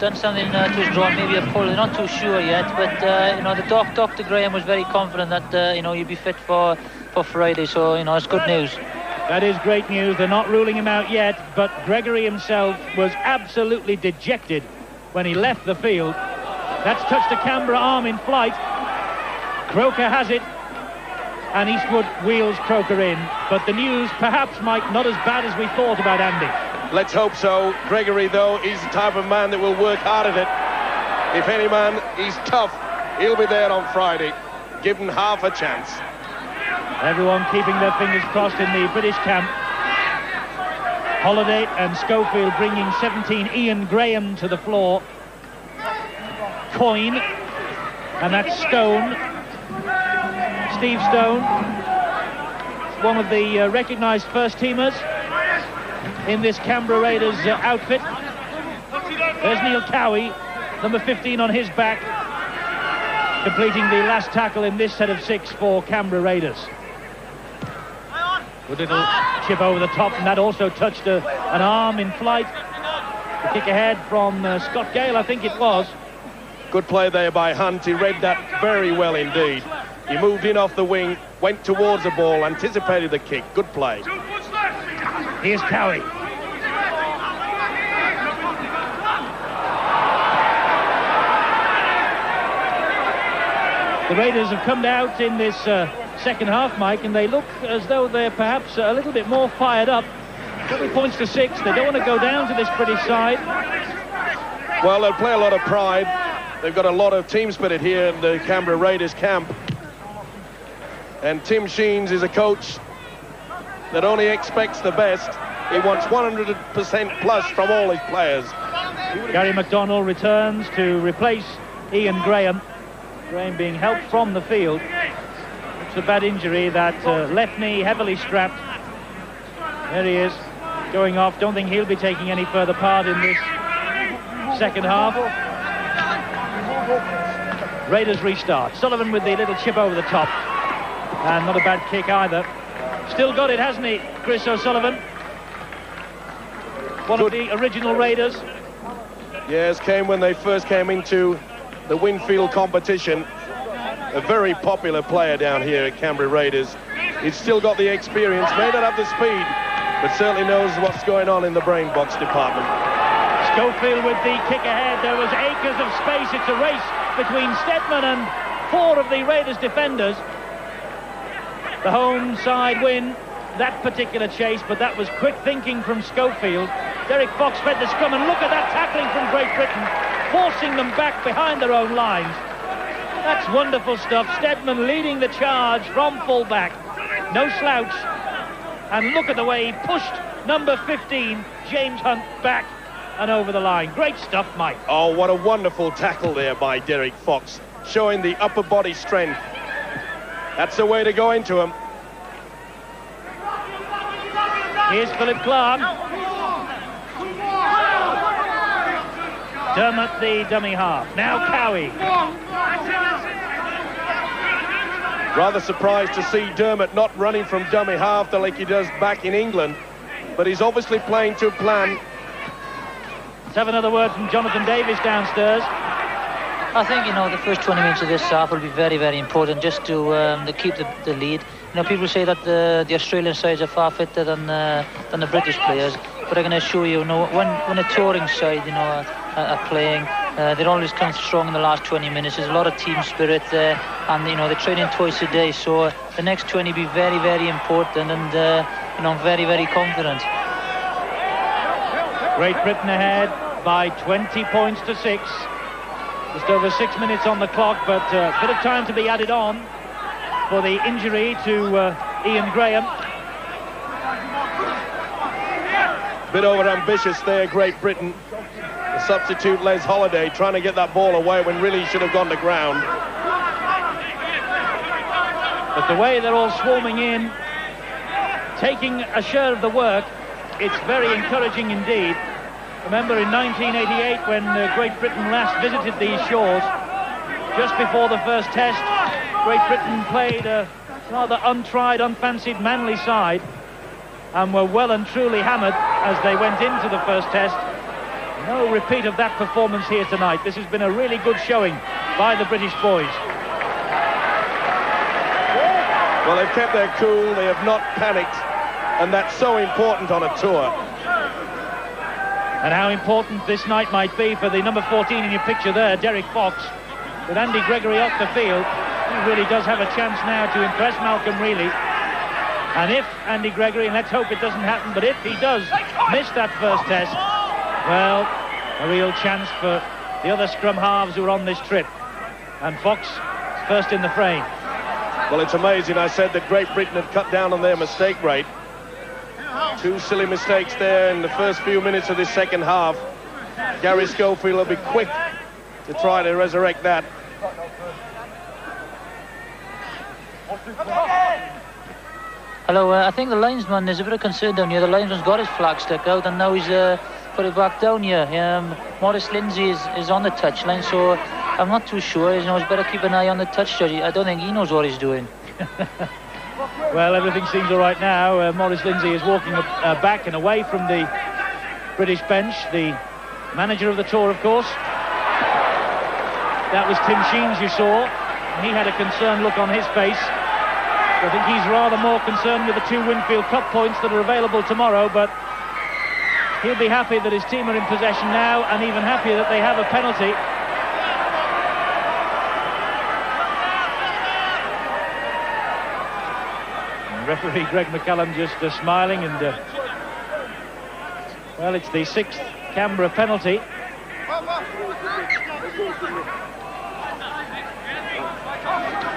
done something to his groin, maybe a pull. They're not too sure yet, but you know, the Dr. Graham was very confident that you know, he'd be fit for Friday. So you know, it's good news. That is great news. They're not ruling him out yet, but Gregory himself was absolutely dejected when he left the field. That's touched a Canberra arm in flight. Croker has it, and Eastwood wheels Croker in. But the news, perhaps, Mike, not as bad as we thought about Andy. Let's hope so. Gregory, though, is the type of man that will work hard at it. If any man, he's tough. He'll be there on Friday. Give him half a chance. Everyone keeping their fingers crossed in the British camp. Holliday and Schofield bringing 17. Ian Graham to the floor. Coyne, and that's Stone. Steve Stone, one of the recognised first-teamers in this Canberra Raiders outfit. There's Neil Cowie, number 15 on his back, completing the last tackle in this set of 6 for Canberra Raiders. Good little chip over the top, and that also touched an arm in flight. The kick ahead from Scott Gale, I think it was. Good play there by Hunt. He read that very well indeed. He moved in off the wing, went towards the ball, anticipated the kick. Good play. Here's Cowie. The Raiders have come out in this second half, Mike, and they look as though they're perhaps a little bit more fired up. 20 points to 6. They don't want to go down to this British side. Well, they'll play a lot of pride. They've got a lot of team spirit here in the Canberra Raiders camp. And Tim Sheens is a coach that only expects the best. He wants 100% plus from all his players. Gary McDonnell returns to replace Ian Graham. Graham being helped from the field. It's a bad injury, that left knee heavily strapped. There he is, going off. Don't think he'll be taking any further part in this second half. Raiders restart. Sullivan with the little chip over the top. And not a bad kick either. Still got it, hasn't he, Chris O'Sullivan? One of the original Raiders. Yes, came when they first came into the Winfield competition. A very popular player down here at Canberra Raiders. He's still got the experience, may not have the speed, but certainly knows what's going on in the brain box department. Schofield with the kick ahead. There was acres of space. It's a race between Stedman and 4 of the Raiders defenders. The home side win that particular chase, but that was quick thinking from Schofield. Derek Fox fed the scrum, and look at that tackling from Great Britain, forcing them back behind their own lines. That's wonderful stuff. Stedman leading the charge from full-back. No slouch. And look at the way he pushed number 15, James Hunt, back and over the line. Great stuff, Mike. Oh, what a wonderful tackle there by Derek Fox, showing the upper body strength. That's the way to go into him. Here's Philip Clark. Dermot, the dummy half. Now Cowie. Rather surprised to see Dermot not running from dummy half like he does back in England. But he's obviously playing to plan. Let's have another word from Jonathan Davis downstairs. I think, you know, the first 20 minutes of this half will be very, very important just to keep the lead. You know, people say that the Australian sides are far fitter than the British players, but I can assure you, when a touring side, you know, are playing, They always come strong in the last 20 minutes. There's a lot of team spirit there, and you know they're training twice a day. So the next 20 be very, very important, and you know, I'm very, very confident. Great Britain ahead by 20 points to 6. Just over 6 minutes on the clock, but a bit of time to be added on for the injury to Ian Graham. Bit over ambitious there, Great Britain. The substitute Les Holiday trying to get that ball away when really he should have gone to ground. But the way they're all swarming in, taking a share of the work, it's very encouraging indeed. Remember in 1988 when Great Britain last visited these shores, just before the first test, Great Britain played a rather untried, unfancied Manly side and were well and truly hammered as they went into the first test. No repeat of that performance here tonight. This has been a really good showing by the British boys. Well, they've kept their cool, they have not panicked, and that's so important on a tour. And how important this night might be for the number 14 in your picture there, Derek Fox. With Andy Gregory off the field, he really does have a chance now to impress Malcolm Reilly. And if Andy Gregory, and let's hope it doesn't happen, but if he does miss that first test, well, a real chance for the other scrum halves who are on this trip. And Fox first in the frame. Well, it's amazing. I said that Great Britain had cut down on their mistake rate. 2 silly mistakes there in the first few minutes of this second half. Gary Schofield will be quick to try to resurrect that. Hello, I think the linesman is a bit of concern down here. The linesman's got his flag stuck out and now he's put it back down here. Maurice Lindsay is on the touchline, so I'm not too sure. You know, he's better keep an eye on the touch judge. I don't think he knows what he's doing. Well, everything seems all right now. Maurice Lindsay is walking back and away from the British bench. The manager of the tour, of course. That was Tim Sheens you saw. And he had a concerned look on his face. I think he's rather more concerned with the 2 Winfield Cup points that are available tomorrow, but he'll be happy that his team are in possession now, and even happier that they have a penalty. And referee Greg McCallum just smiling, and well, it's the 6th Canberra penalty.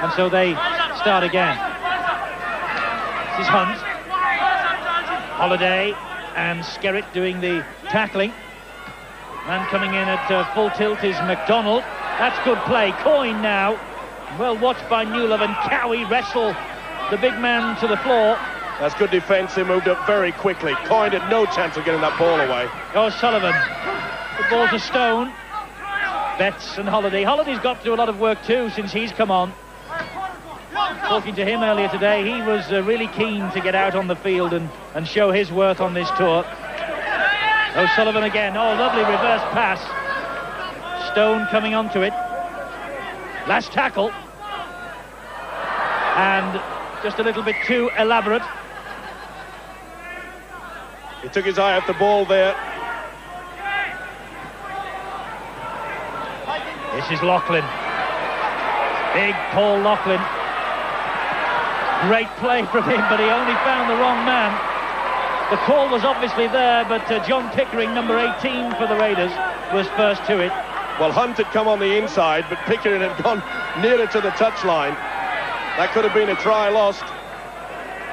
And so they start again. This is Hunt, Holiday and Skerritt doing the tackling. Man coming in at full tilt is McDonald. That's good play. Coyne now, well watched by Newlove, and Cowie wrestle the big man to the floor. That's good defence. They moved up very quickly. Coyne had no chance of getting that ball away. O'Sullivan, the ball to Stone. Betts and Holiday. Holiday's got to do a lot of work too since he's come on. Talking to him earlier today, he was really keen to get out on the field and show his worth on this tour. O'Sullivan again. Oh, lovely reverse pass. Stone coming onto it. Last tackle. And just a little bit too elaborate. He took his eye off the ball there. This is Loughlin. Big Paul Loughlin. Great play from him, but he only found the wrong man. The call was obviously there, but John Pickering, number 18 for the Raiders, was first to it. Well, Hunt had come on the inside, but Pickering had gone nearer to the touchline. That could have been a try lost.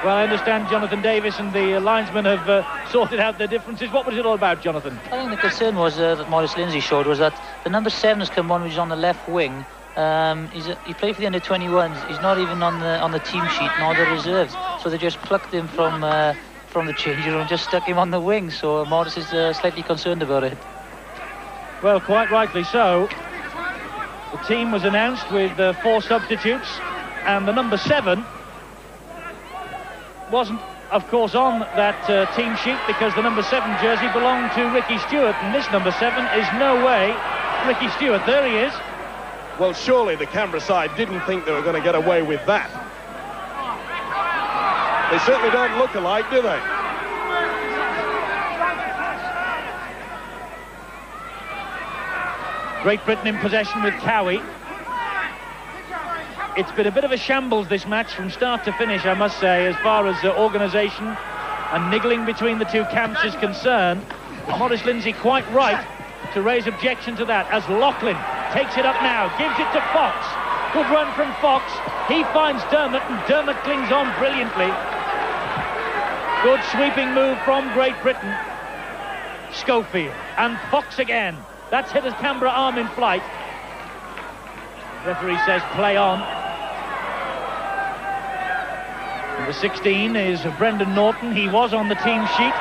Well, I understand Jonathan Davis and the linesman have sorted out their differences. What was it all about, Jonathan? I think the concern was that Maurice Lindsay showed was that the number 7 has come on, which is on the left wing. He played for the under-21s. He's not even on the team sheet nor the reserves. So they just plucked him from the change room and just stuck him on the wing. So Maurice is slightly concerned about it. Well, quite rightly so. The team was announced with 4 substitutes, and the number 7 wasn't, of course, on that team sheet because the number 7 jersey belonged to Ricky Stewart, and this number 7 is no way Ricky Stewart. There he is. Well, surely the Canberra side didn't think they were going to get away with that. They certainly don't look alike, do they? Great Britain in possession with Cowie. It's been a bit of a shambles, this match, from start to finish, I must say, as far as organisation and niggling between the two camps is concerned. Maurice Lindsay quite right to raise objection to that, as Loughlin takes it up now, gives it to Fox. Good run from Fox. He finds Dermot, and Dermot clings on brilliantly. Good sweeping move from Great Britain. Schofield and Fox again. That's hit his Canberra arm in flight. Referee says play on. Number 16 is Brendan Norton. He was on the team sheet.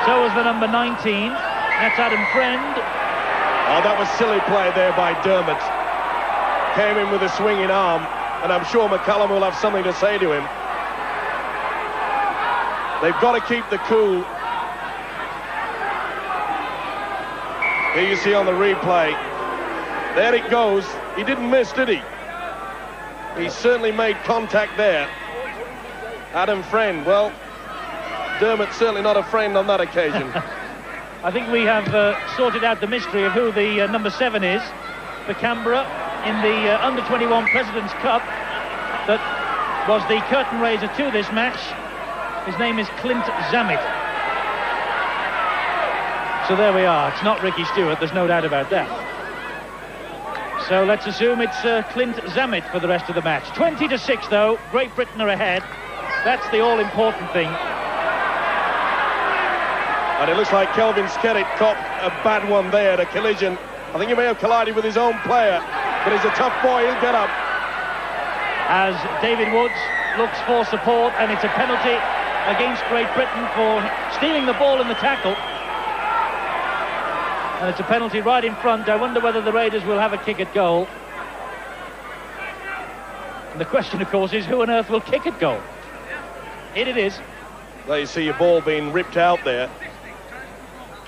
So was the number 19. That's Adam Friend. Oh, that was silly play there by Dermot. Came in with a swinging arm, and I'm sure McCullum will have something to say to him. They've got to keep the cool. Here you see on the replay. There it goes. He didn't miss, did he? He certainly made contact there. Adam Friend, well, Dermot's certainly not a friend on that occasion. I think we have sorted out the mystery of who the number 7 is for Canberra in the Under-21 President's Cup that was the curtain raiser to this match. His name is Clint Zammit. So there we are. It's not Ricky Stewart, there's no doubt about that. So let's assume it's Clint Zammit for the rest of the match. 20-6 though, Great Britain are ahead. That's the all-important thing. And it looks like Kelvin Skerritt copped a bad one there, a collision. I think he may have collided with his own player, but he's a tough boy, he'll get up. As David Woods looks for support, and it's a penalty against Great Britain for stealing the ball in the tackle. And it's a penalty right in front. I wonder whether the Raiders will have a kick at goal. And the question, of course, is who on earth will kick at goal? It is. There you see your ball being ripped out there.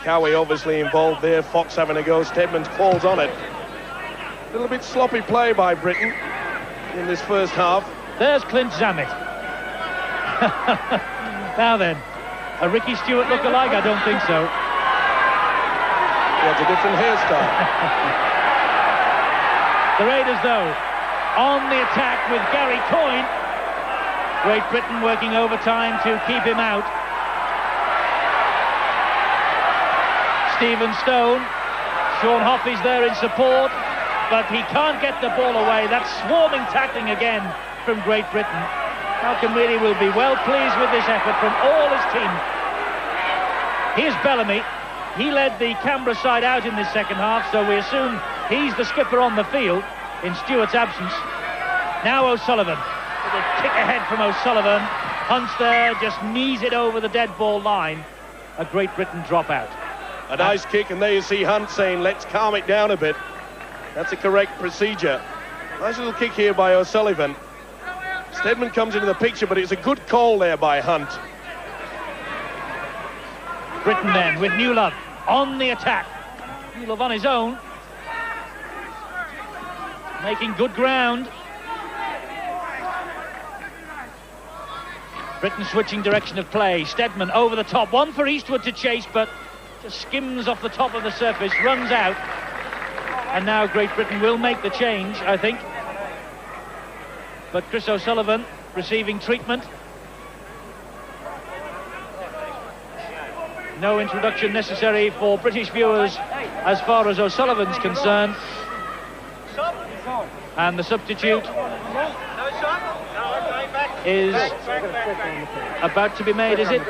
Cowie obviously involved there. Fox having a go. Stedman falls on it. A little bit sloppy play by Britain in this first half. There's Clint Zammit. Now then, a Ricky Stewart look-alike? I don't think so. Yeah, it's a different hairstyle. The Raiders, though, on the attack with Gary Coyne. Great Britain working overtime to keep him out. Stephen Stone. Sean Hoffey's there in support, but he can't get the ball away. That's swarming tackling again from Great Britain. Malcolm Reilly will be well pleased with this effort from all his team. Here's Bellamy. He led the Canberra side out in this second half, so we assume he's the skipper on the field in Stewart's absence. Now O'Sullivan. With a kick ahead from O'Sullivan. Hunt's there, just knees it over the dead ball line. A Great Britain dropout. A nice kick, and there you see Hunt saying, let's calm it down a bit. That's a correct procedure. Nice little kick here by O'Sullivan. Stedman comes into the picture, but it's a good call there by Hunt. Britain then with Newlove on the attack. Newlove on his own. Making good ground. Britain switching direction of play. Stedman over the top. One for Eastwood to chase, but just skims off the top of the surface, runs out. And now Great Britain will make the change, I think. But Chris O'Sullivan receiving treatment. No introduction necessary for British viewers as far as O'Sullivan's concerned. And the substitute is about to be made, is it?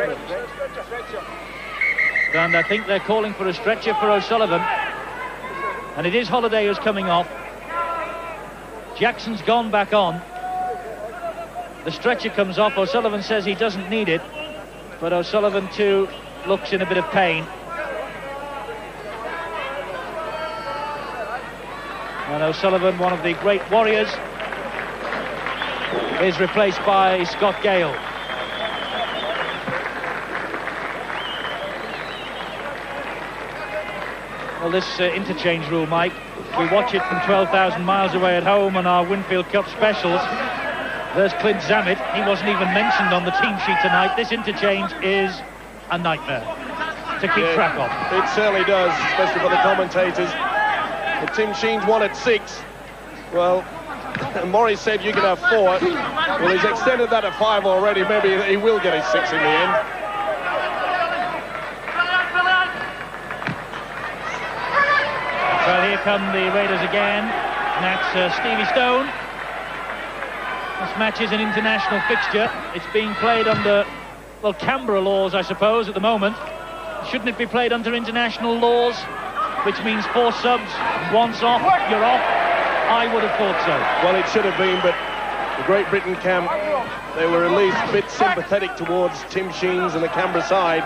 And I think they're calling for a stretcher for O'Sullivan. And it is Holiday who's coming off. Jackson's gone back on. The stretcher comes off. O'Sullivan says he doesn't need it. But O'Sullivan too looks in a bit of pain. And O'Sullivan, one of the great warriors, is replaced by Scott Gale. Well, this interchange rule, Mike, we watch it from 12,000 miles away at home on our Winfield Cup specials. There's Clint Zammit. He wasn't even mentioned on the team sheet tonight. This interchange is a nightmare to keep track of. It certainly does, especially for the commentators. The Tim Sheens won at 6. Well, Morris said you can have 4. Well, he's extended that to 5 already. Maybe he will get his 6 in the end. Well, here come the Raiders again. And that's Stevie Stone. This match is an international fixture. It's being played under, well, Canberra laws, I suppose, at the moment. Shouldn't it be played under international laws? Which means 4 subs, once off, you're off. I would have thought so. Well, it should have been, but the Great Britain camp, they were at least a bit sympathetic towards Tim Sheens and the Canberra side,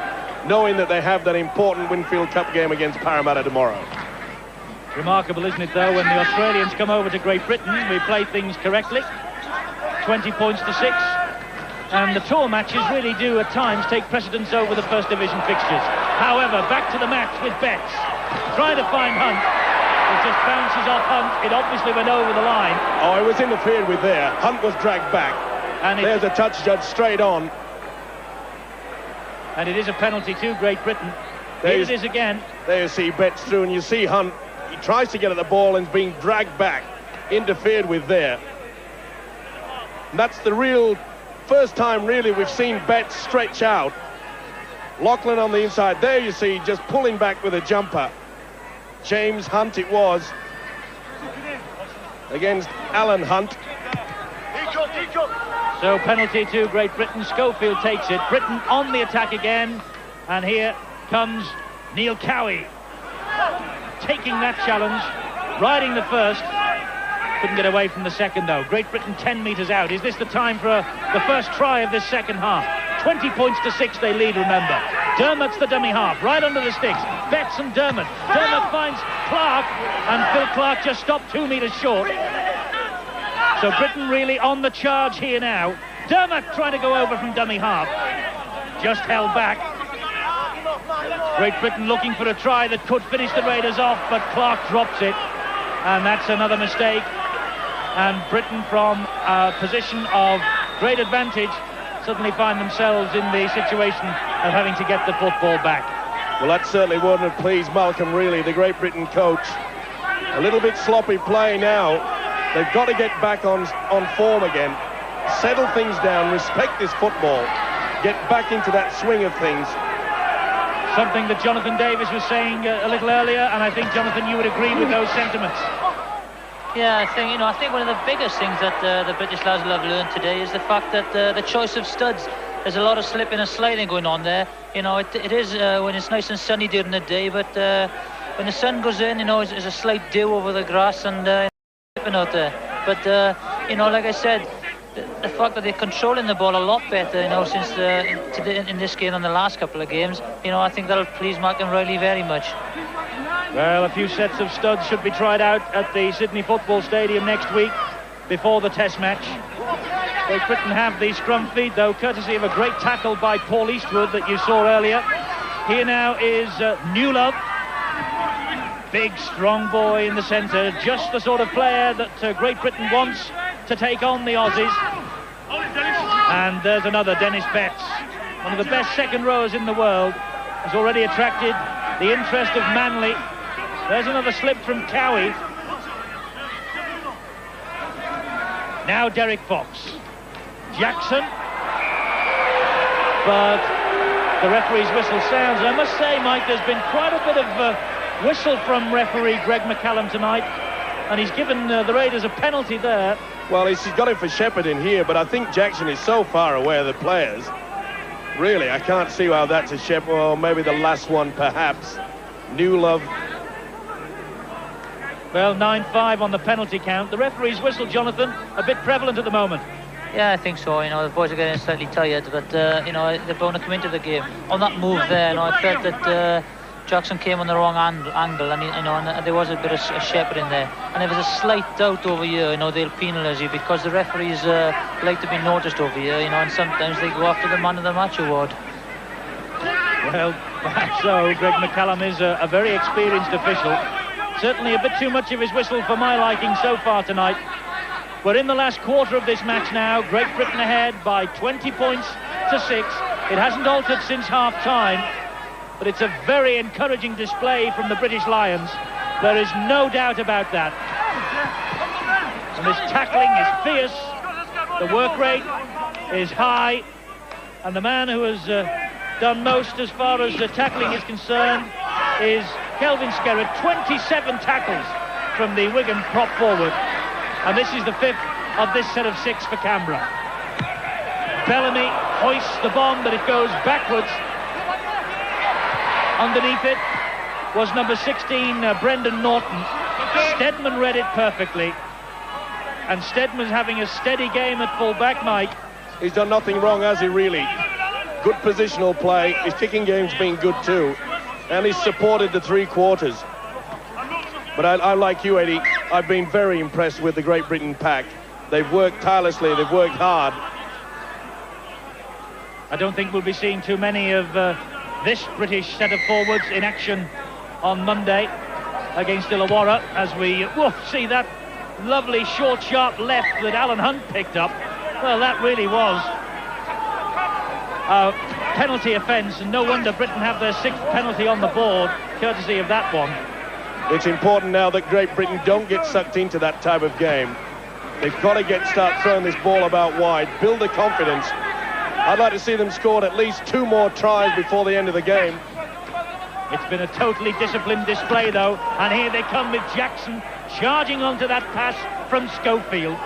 knowing that they have that important Winfield Cup game against Parramatta tomorrow. Remarkable, isn't it, though, when the Australians come over to Great Britain, we play things correctly. 20 points to 6. And the tour matches really do, at times, take precedence over the First Division fixtures. However, back to the match with Betts. Trying to find Hunt. It just bounces off Hunt. It obviously went over the line. Oh, it was interfered with there. Hunt was dragged back. And there's a touch judge straight on. And it is a penalty to Great Britain. Here it is again. There you see Betts through, and you see Hunt. He tries to get at the ball and is being dragged back. Interfered with there. And that's the real first time, really, we've seen Betts stretch out. Lachlan on the inside. There you see, just pulling back with a jumper. James Hunt it was. Against Alan Hunt. So penalty to Great Britain. Schofield takes it. Britain on the attack again. And here comes Neil Cowie. Taking that challenge. Riding the first. Couldn't get away from the second, though. Great Britain 10 metres out. Is this the time for the first try of this second half? 20 points to 6 they lead, remember. Dermott's the dummy half, right under the sticks. Betts and Dermott. Dermott finds Clark, and Phil Clark just stopped 2 metres short. So Britain really on the charge here now. Dermott trying to go over from dummy half. Just held back. Great Britain looking for a try that could finish the Raiders off, but Clark drops it. And that's another mistake. And Britain, from a position of great advantage, suddenly find themselves in the situation of having to get the football back. Well, that certainly wouldn't have pleased Malcolm, really, the Great Britain coach. A little bit sloppy play now. They've got to get back on form again. Settle things down, respect this football. Get back into that swing of things. Something that Jonathan Davis was saying a little earlier, and I think, Jonathan, you would agree with those sentiments. Yeah, I think one of the biggest things that the British lads will have learned today is the fact that the choice of studs. There's a lot of slipping and sliding going on there. You know, it is when it's nice and sunny during the day, but when the sun goes in, you know, there's a slight dew over the grass and slipping out there. But you know, like I said, the fact that they're controlling the ball a lot better, you know, since in this game and the last couple of games, you know, I think that'll please Malcolm Riley very much. Well, a few sets of studs should be tried out at the Sydney Football Stadium next week before the Test match. Great Britain have the scrum feed, though, courtesy of a great tackle by Paul Eastwood that you saw earlier. Here now is Newlove. Big, strong boy in the centre. Just the sort of player that Great Britain wants to take on the Aussies. And there's another, Dennis Betts. One of the best second rowers in the world. Has already attracted the interest of Manly. There's another slip from Cowie. Now Derek Fox. Jackson. But the referee's whistle sounds. I must say, Mike, there's been quite a bit of whistle from referee Greg McCallum tonight. And he's given the Raiders a penalty there. Well, he's got it for Shepherd in here, but I think Jackson is so far away of the players. Really, I can't see how that's a Shepherd. Well, maybe the last one, perhaps. Newlove. Well, 9-5 on the penalty count. The referee's whistle, Jonathan, a bit prevalent at the moment. Yeah, I think so. You know, the boys are getting slightly tired, but you know, they're bound to come into the game. On that move there, you know, I felt that Jackson came on the wrong angle, and you know, and there was a bit of a Shepherd in there. And if there's a slight doubt over here, you know, they'll penalise you because the referees like to be noticed over here, you know, and sometimes they go after the Man of the Match award. Well, perhaps so. Greg McCallum is a very experienced official. Certainly a bit too much of his whistle for my liking so far tonight. We're in the last quarter of this match now. Great Britain ahead by 20 points to 6. It hasn't altered since half-time, but it's a very encouraging display from the British Lions. There is no doubt about that. And this tackling is fierce, the work rate is high, and the man who has done most as far as tackling is concerned is Kelvin Skerritt. 27 tackles from the Wigan prop forward, and this is the 5th of this set of 6 for Canberra. Bellamy hoists the bomb, but it goes backwards. Underneath it was number 16, Brendan Norton. Steadman read it perfectly, and Steadman's having a steady game at full-back, Mike. He's done nothing wrong, has he, really? Good positional play. His kicking game's been good too, and he's supported the 3 quarters. But I'm like you, Eddie. I've been very impressed with the Great Britain pack. They've worked tirelessly, they've worked hard. I don't think we'll be seeing too many of this British set of forwards in action on Monday against Illawarra, as we see that lovely short, sharp left that Alan Hunt picked up. Well, that really was a penalty offence, and no wonder Britain have their 6th penalty on the board, courtesy of that one. It's important now that Great Britain don't get sucked into that type of game. They've got to start throwing this ball about wide, build the confidence. I'd like to see them score at least 2 more tries before the end of the game. It's been a totally disciplined display, though, and here they come with Jackson charging onto that pass from Schofield.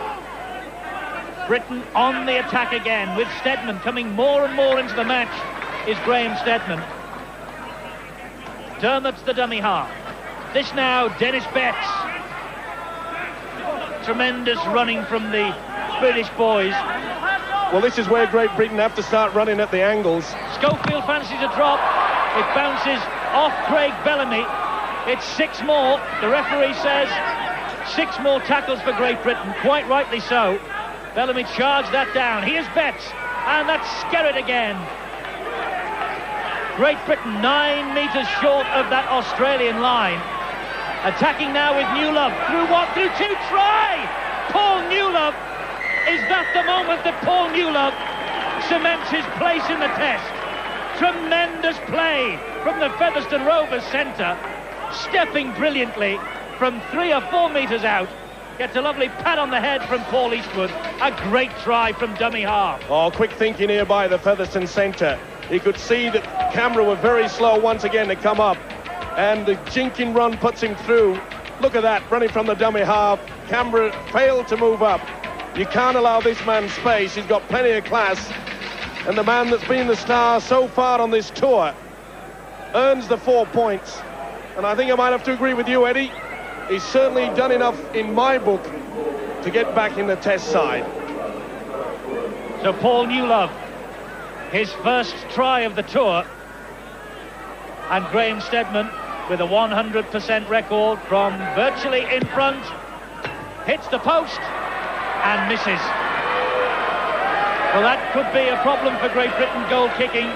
Britain on the attack again, with Steadman coming more and more into the match, is Graham Steadman. Dermot's the dummy half. This now, Dennis Betts. Tremendous running from the British boys. Well, this is where Great Britain have to start running at the angles. Schofield fancies a drop. It bounces off Craig Bellamy. It's 6 more. The referee says 6 more tackles for Great Britain. Quite rightly so. Bellamy charged that down. Here's Betts. And that's Skerritt again. Great Britain 9 metres short of that Australian line. Attacking now with Newlove. Through 1, through 2, try! Paul Newlove. Is that the moment that Paul Newlove cements his place in the test? Tremendous play from the Featherstone Rovers centre, stepping brilliantly from 3 or 4 metres out. Gets a lovely pat on the head from Paul Eastwood. A great try from dummy half. Oh, quick thinking here by the Featherstone centre. He could see that Canberra were very slow once again to come up, and the jinking run puts him through. Look at that, running from the dummy half. Canberra failed to move up. You can't allow this man space. He's got plenty of class, and the man that's been the star so far on this tour earns the 4 points. And I think I might have to agree with you, Eddie. He's certainly done enough in my book to get back in the test side. So Paul Newlove, his first try of the tour, and Graham Steadman with a 100% record from virtually in front, hits the post and misses. Well, that could be a problem for Great Britain goal kicking.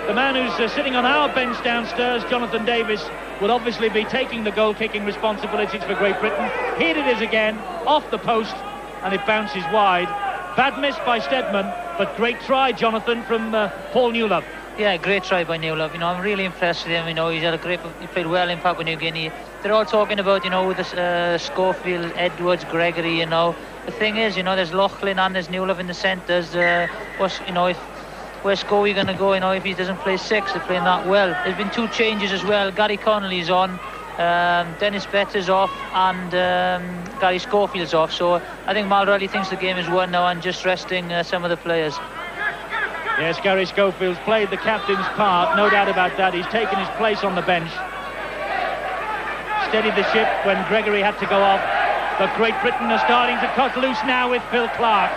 The man who's sitting on our bench downstairs, Jonathan Davis, will obviously be taking the goal kicking responsibilities for Great Britain. Here it is again, off the post, and it bounces wide. Bad miss by Steadman, but great try, Jonathan, from Paul Newlove. Yeah, great try by Newlove. You know, I'm really impressed with him. You know, he played well in Papua New Guinea. They're all talking about, you know, this Schofield, Edwards, Gregory. You know, the thing is, you know, there's Loughlin and there's Newlove in the centres. You know, where's Scovey going to go? You know, if he doesn't play 6, they're playing that well. There's been 2 changes as well. Gary Connolly's on, Dennis Betts is off, and Gary Schofield's off. So I think Mulroney thinks the game is won now and just resting some of the players. Yes, Gary Schofield's played the captain's part, no doubt about that. He's taken his place on the bench. Steadied the ship when Gregory had to go off. But Great Britain are starting to cut loose now with Phil Clark.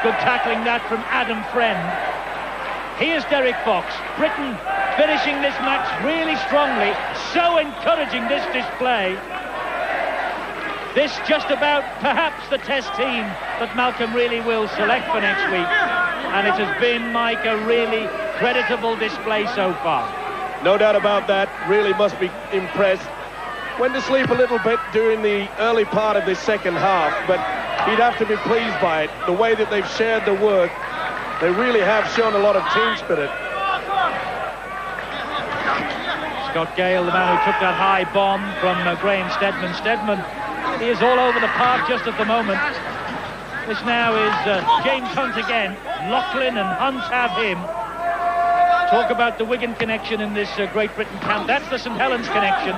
Good tackling that from Adam Friend. Here's Derek Fox. Britain finishing this match really strongly. So encouraging, this display. This just about perhaps the test team that Malcolm really will select for next week. And it has been, Mike, a really creditable display so far. No doubt about that. Really must be impressed. Went to sleep a little bit during the early part of this second half, but he'd have to be pleased by it. The way that they've shared the work, they really have shown a lot of team spirit. Scott Gale, the man who took that high bomb from Graham Steadman. Steadman, he is all over the park just at the moment. This now is James Hunt again. Loughlin and Hunt have him. Talk about the Wigan connection in this Great Britain camp. That's the St Helens connection.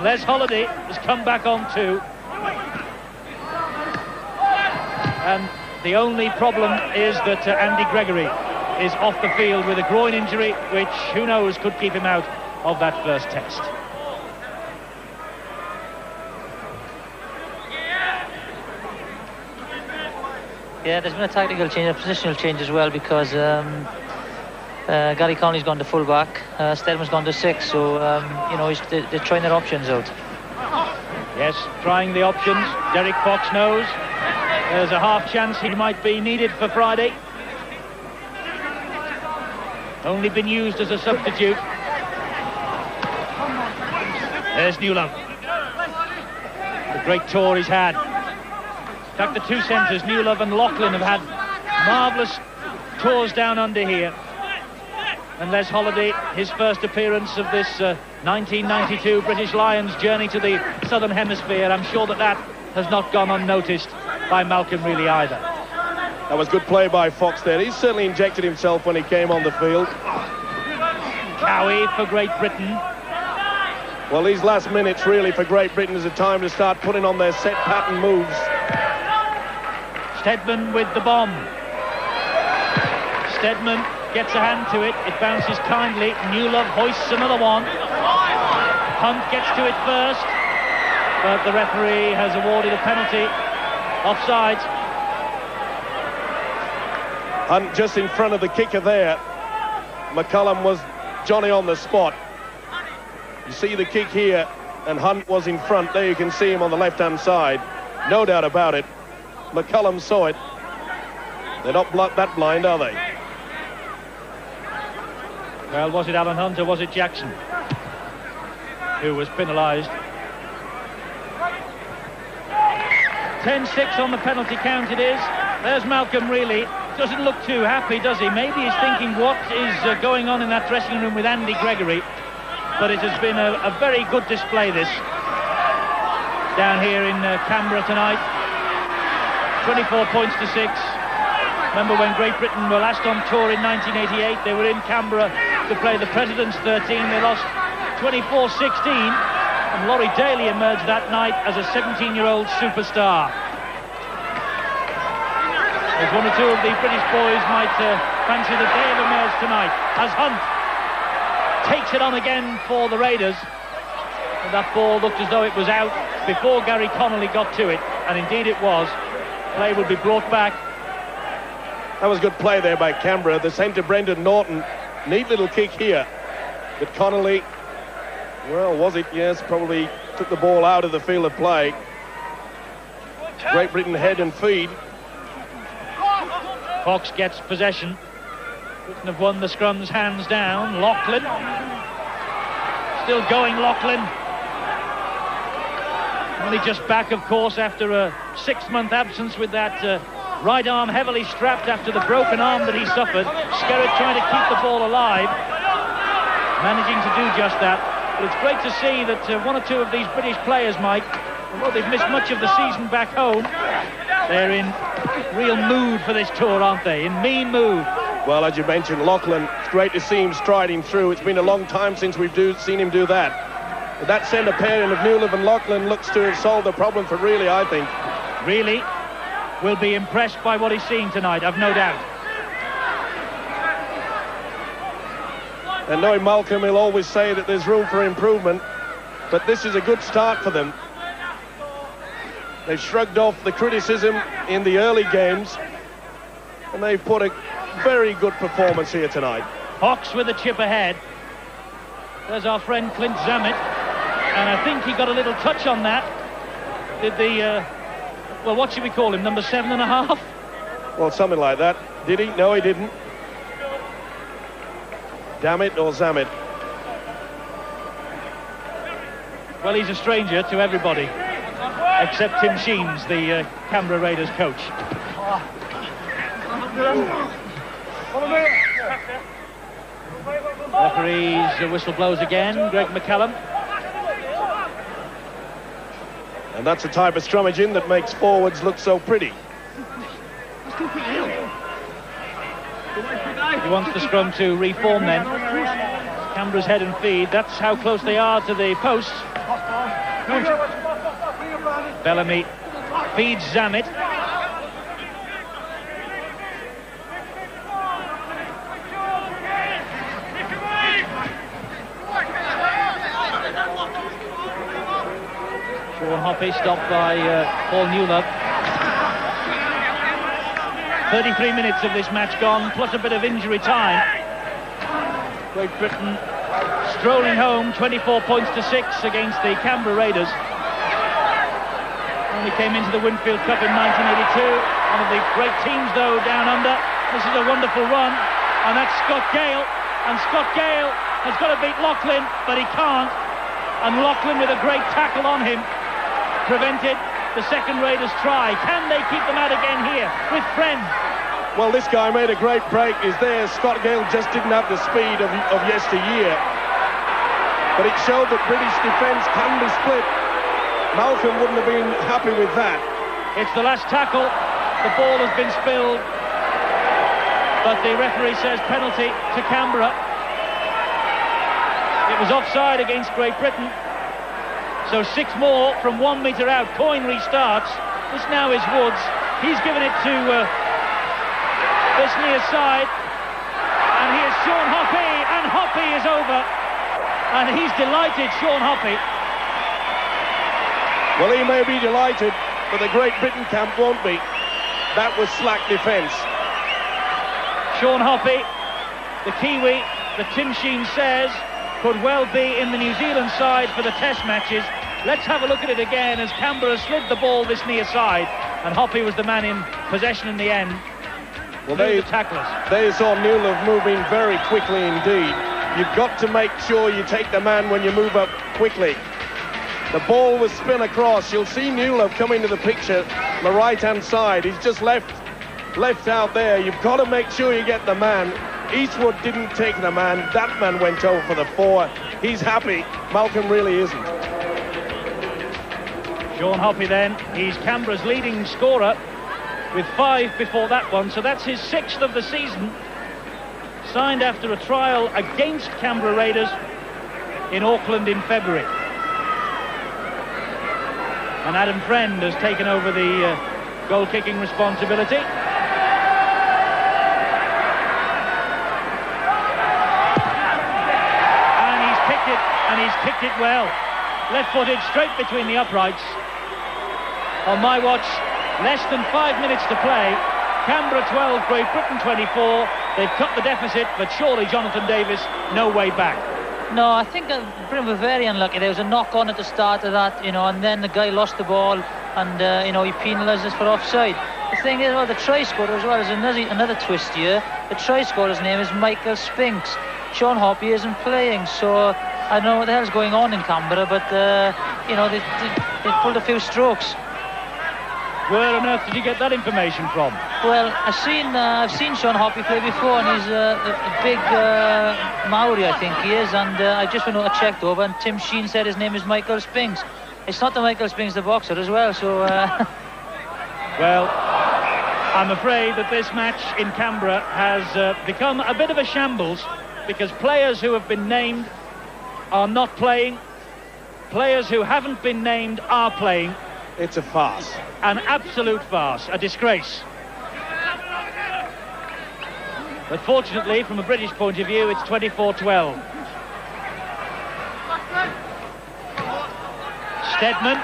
Les Holiday has come back on too. And the only problem is that Andy Gregory is off the field with a groin injury, which, who knows, could keep him out of that first test. Yeah, there's been a tactical change, a positional change as well, because Gary Connolly's gone to full-back, Steadman's gone to 6, so, you know, they're trying their options out. Yes, trying the options. Derek Fox knows there's a half chance he might be needed for Friday. Only been used as a substitute. There's Newlove. The great tour he's had. In fact, the two centres, Newlove and Loughlin, have had marvellous tours down under here. And Les Holiday, his first appearance of this 1992 British Lions journey to the Southern Hemisphere. I'm sure that has not gone unnoticed by Malcolm Reilly either. That was good play by Fox there. He certainly injected himself when he came on the field. Cowie for Great Britain. Well, these last minutes really for Great Britain is a time to start putting on their set pattern moves. Steadman with the bomb. Steadman gets a hand to it. It bounces kindly. Newlove hoists another one. Hunt gets to it first, but the referee has awarded a penalty. Offside. Hunt just in front of the kicker there. McCullum was Johnny on the spot. You see the kick here, and Hunt was in front. There you can see him on the left-hand side. No doubt about it. McCullum saw it. They're not that blind, are they? Well, was it Alan Hunt or was it Jackson who was penalised? 10-6 on the penalty count it is. There's Malcolm Reilly. Doesn't look too happy, does he? Maybe he's thinking what is going on in that dressing room with Andy Gregory. But it has been a very good display, this, down here in Canberra tonight. 24 points to 6. Remember when Great Britain were last on tour in 1988, they were in Canberra to play the President's 13. They lost 24-16, and Laurie Daly emerged that night as a 17-year-old superstar. As one or two of the British boys might fancy that they have emerged tonight, as Hunt takes it on again for the Raiders. And that ball looked as though it was out before Gary Connolly got to it, and indeed it was. Play would be brought back. That was good play there by Canberra. The centre, Brendan Norton. Neat little kick here. But Connolly, well, was it? Yes, probably took the ball out of the field of play. Great Britain head and feed. Fox gets possession. Britain have won the scrums hands down. Loughlin. Still going, Loughlin. Only just back, of course, after a 6-month absence with that right arm heavily strapped after the broken arm that he suffered. Skerritt trying to keep the ball alive. Managing to do just that. But it's great to see that one or two of these British players, Mike, although they've missed much of the season back home, they're in real mood for this tour, aren't they? In mean mood. Well, as you mentioned, Loughlin, it's great to see him striding through. It's been a long time since we've seen him do that. But that centre pairing of Newlove and Loughlin looks to have solved the problem for Reilly, I think. Reilly will be impressed by what he's seen tonight, I've no doubt. And knowing Malcolm, he'll always say that there's room for improvement, but this is a good start for them. They've shrugged off the criticism in the early games, and they've put a very good performance here tonight. Fox with a chip ahead. There's our friend Clint Zammit, and I think he got a little touch on that. Did the, well, what should we call him, number 7.5? Well, something like that. Did he? No, he didn't. Dammit or Zammit? Well, he's a stranger to everybody, except Tim Sheens, the Canberra Raiders coach. Referee's whistle blows again, Greg McCallum. And that's the type of scrummaging that makes forwards look so pretty. He wants the scrum to reform then. Canberra's head and feed, that's how close they are to the posts. Bellamy feeds Zammit. Sean Hoppy stopped by Paul Newlove. 33 minutes of this match gone, plus a bit of injury time. Great Britain strolling home 24 points to 6 against the Canberra Raiders. Only came into the Winfield Cup in 1982. One of the great teams, though, down under. This is a wonderful run, and that's Scott Gale. And Scott Gale has got to beat Loughlin, but he can't. And Loughlin, with a great tackle on him, prevented the second Raiders try. Can they keep them out again here with Friend? Well, this guy made a great break. Is there? Scott Gale just didn't have the speed of yesteryear. But it showed that British defence can be split. Malcolm wouldn't have been happy with that. It's the last tackle. The ball has been spilled. But the referee says penalty to Canberra. It was offside against Great Britain. So 6 more from 1 metre out. Coyne restarts. This now is Woods. He's given it to this near side. And here's Sean Hoppy. And Hoppy is over. And he's delighted, Sean Hoppy. Well, he may be delighted, but the Great Britain camp won't be. That was slack defence. Sean Hoppy, the Kiwi, that Tim Sheen says could well be in the New Zealand side for the test matches. Let's have a look at it again as Canberra slid the ball this near side, and Hoppy was the man in possession in the end. Well, they saw Newlove moving very quickly indeed. You've got to make sure you take the man when you move up quickly. The ball was spin across. You'll see Newlove coming to the picture on the right-hand side. He's just left out there. You've got to make sure you get the man. Eastwood didn't take the man. That man went over for the 4. He's happy. Malcolm really isn't. Sean Hoppy then, he's Canberra's leading scorer with 5 before that one, so that's his 6th of the season. Signed after a trial against Canberra Raiders in Auckland in February. And Adam Friend has taken over the goal-kicking responsibility. And he's kicked it well. Left-footed, straight between the uprights. On my watch, less than 5 minutes to play. Canberra 12, Great Britain 24. They've cut the deficit, but surely Jonathan Davis, no way back. No, I think Britain were very unlucky. There was a knock on at the start of that, and then the guy lost the ball, and he penalised us for offside. The thing is, the try scorer as well is another twist here. The try scorer's name is Michael Spinks. Sean Hoppy isn't playing, so I don't know what the hell's going on in Canberra, but they pulled a few strokes. Where on earth did you get that information from? Well, I've seen Sean Hoppy play before, and he's a big Maori, I think he is, and I just went out and checked over, and Tim Sheen said his name is Michael Spinks. It's not the Michael Spinks, the boxer, as well, so... Well, I'm afraid that this match in Canberra has become a bit of a shambles, because players who have been named are not playing, players who haven't been named are playing. It's a farce. An absolute farce, a disgrace. But fortunately, from a British point of view, it's 24-12. Steadman.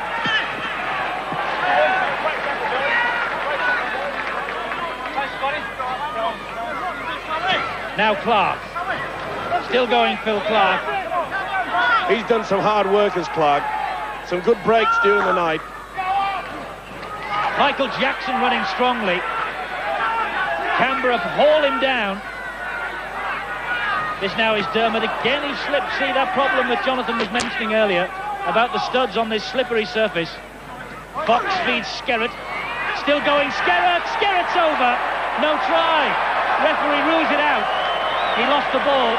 Now Clark. Still going, Phil Clark. He's done some hard work as Clark. Some good breaks during the night. Michael Jackson running strongly. Canberra haul him down. This now is Dermot. Again he slipped. See that problem that Jonathan was mentioning earlier about the studs on this slippery surface. Fox feeds Skerritt. Still going, Skerritt. Skerritt's over. No try. Referee rules it out. He lost the ball.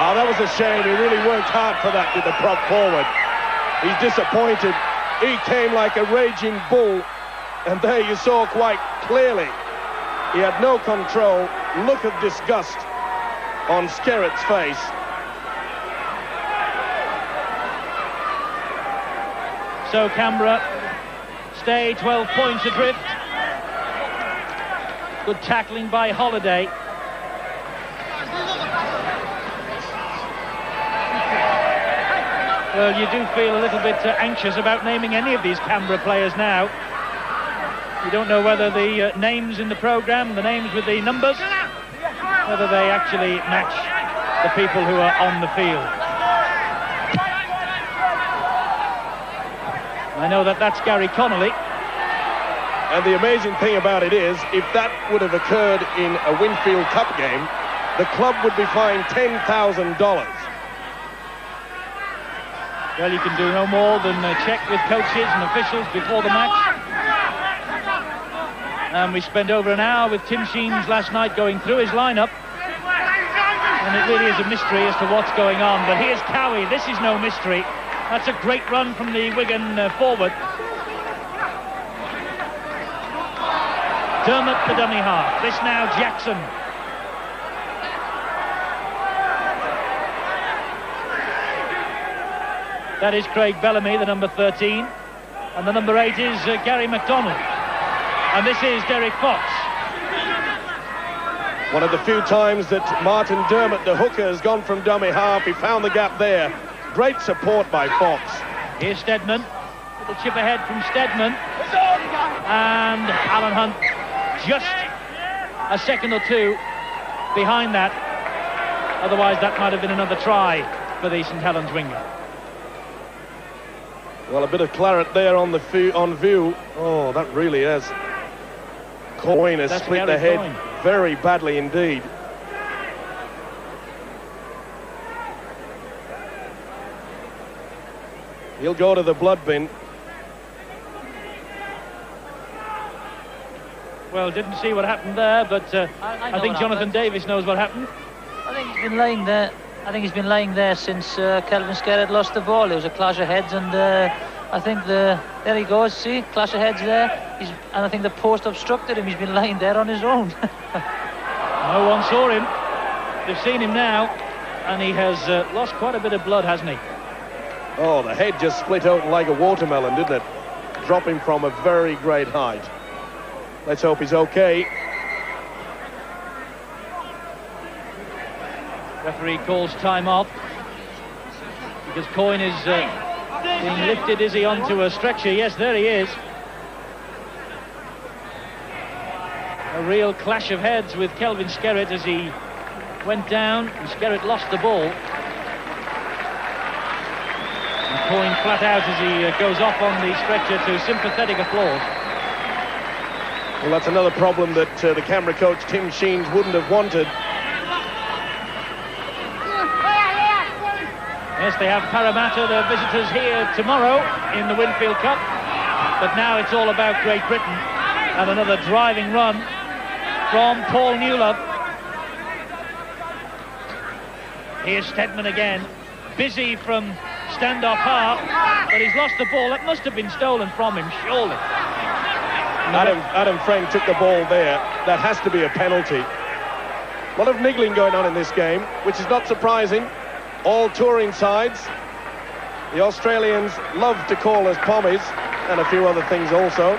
Oh, that was a shame. He really worked hard for that, did the prop forward. He's disappointed. He came like a raging bull, and there you saw quite clearly he had no control. Look of disgust on Skerritt's face. So Canberra stay 12 points adrift. Good tackling by Holiday. Well, you do feel a little bit anxious about naming any of these Canberra players now. You don't know whether the names in the programme, the names with the numbers, whether they actually match the people who are on the field. I know that that's Gary Connolly. And the amazing thing about it is, if that would have occurred in a Winfield Cup game, the club would be fined $10,000. Well, you can do no more than check with coaches and officials before the match. And we spent over an hour with Tim Sheens last night going through his lineup. And it really is a mystery as to what's going on. But here's Cowie. This is no mystery. That's a great run from the Wigan forward. Dermot the dummy half. This now Jackson. That is Craig Bellamy, the number 13. And the number 8 is Gary McDonald. And this is Derek Fox. One of the few times that Martin Dermot, the hooker, has gone from dummy half. He found the gap there. Great support by Fox. Here's Steadman. Little chip ahead from Steadman. And Alan Hunt just a second or two behind that. Otherwise, that might have been another try for the St Helens winger. Well, a bit of claret there on view. Oh, that really is. Coyne has split the head very badly indeed. He'll go to the blood bin. Well, didn't see what happened there, but I think Jonathan Davis knows what happened. I think he's been lying there. I think he's been lying there since Kelvin Skerritt lost the ball. It was a clash of heads, and I think there he goes. See, clash of heads there. And I think the post obstructed him. He's been lying there on his own. No one saw him. They've seen him now, and he has lost quite a bit of blood, hasn't he? Oh, the head just split open like a watermelon, didn't it? Dropping from a very great height. Let's hope he's okay. Referee calls time off because Coyne is being lifted. Is he onto a stretcher? Yes, there he is. A real clash of heads with Kelvin Skerritt as he went down, and Skerritt lost the ball. And Coyne flat out as he goes off on the stretcher to sympathetic applause. Well, that's another problem that the Canberra coach Tim Sheens wouldn't have wanted. Yes, they have Parramatta, the visitors, here tomorrow in the Winfield Cup. But now it's all about Great Britain. And another driving run from Paul Newlove. Here's Steadman again. Busy from stand-off half, but he's lost the ball. That must have been stolen from him, surely. Adam Frank took the ball there. That has to be a penalty. A lot of niggling going on in this game, which is not surprising. All touring sides. The Australians love to call us pommies, and a few other things also.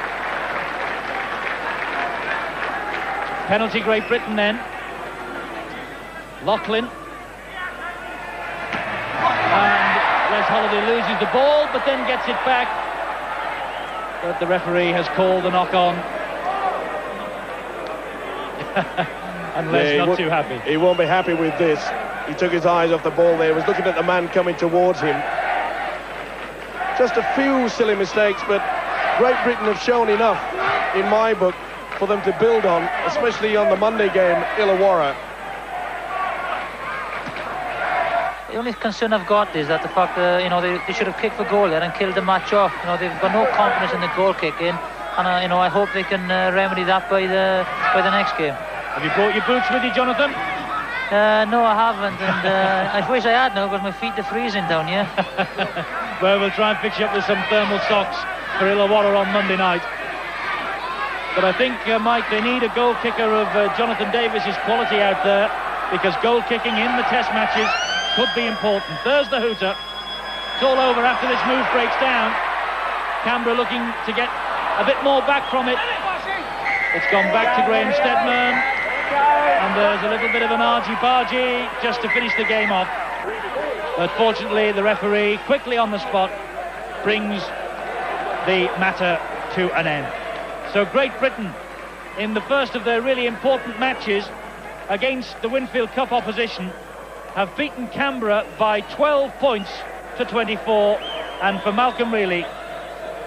Penalty Great Britain then. Loughlin. And Les Holiday loses the ball, but then gets it back. But the referee has called a knock-on. And Les not too happy. He won't be happy with this. He took his eyes off the ball there. He was looking at the man coming towards him. Just a few silly mistakes, but Great Britain have shown enough, in my book, for them to build on, especially on the Monday game, Illawarra. The only concern I've got is that the fact that, you know, they should have kicked for goal there and killed the match off. You know, they've got no confidence in the goal kick in, and you know, I hope they can remedy that by the next game. Have you brought your boots with you, Jonathan? No, I haven't, and I wish I had now because my feet are freezing down here. Well, we'll try and fix you up with some thermal socks for Illawarra on Monday night. But I think, Mike, they need a goal kicker of Jonathan Davis's quality out there, because goal kicking in the test matches could be important. There's the hooter. It's all over after this move breaks down. Canberra looking to get a bit more back from it. It's gone back to Graham Stedman, and there's a little bit of an argy-bargy just to finish the game off. But fortunately, the referee, quickly on the spot, brings the matter to an end. So Great Britain, in the first of their really important matches against the Winfield Cup opposition, have beaten Canberra by 12 points to 24. And for Malcolm Reilly,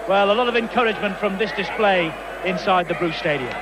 well, a lot of encouragement from this display inside the Bruce Stadium.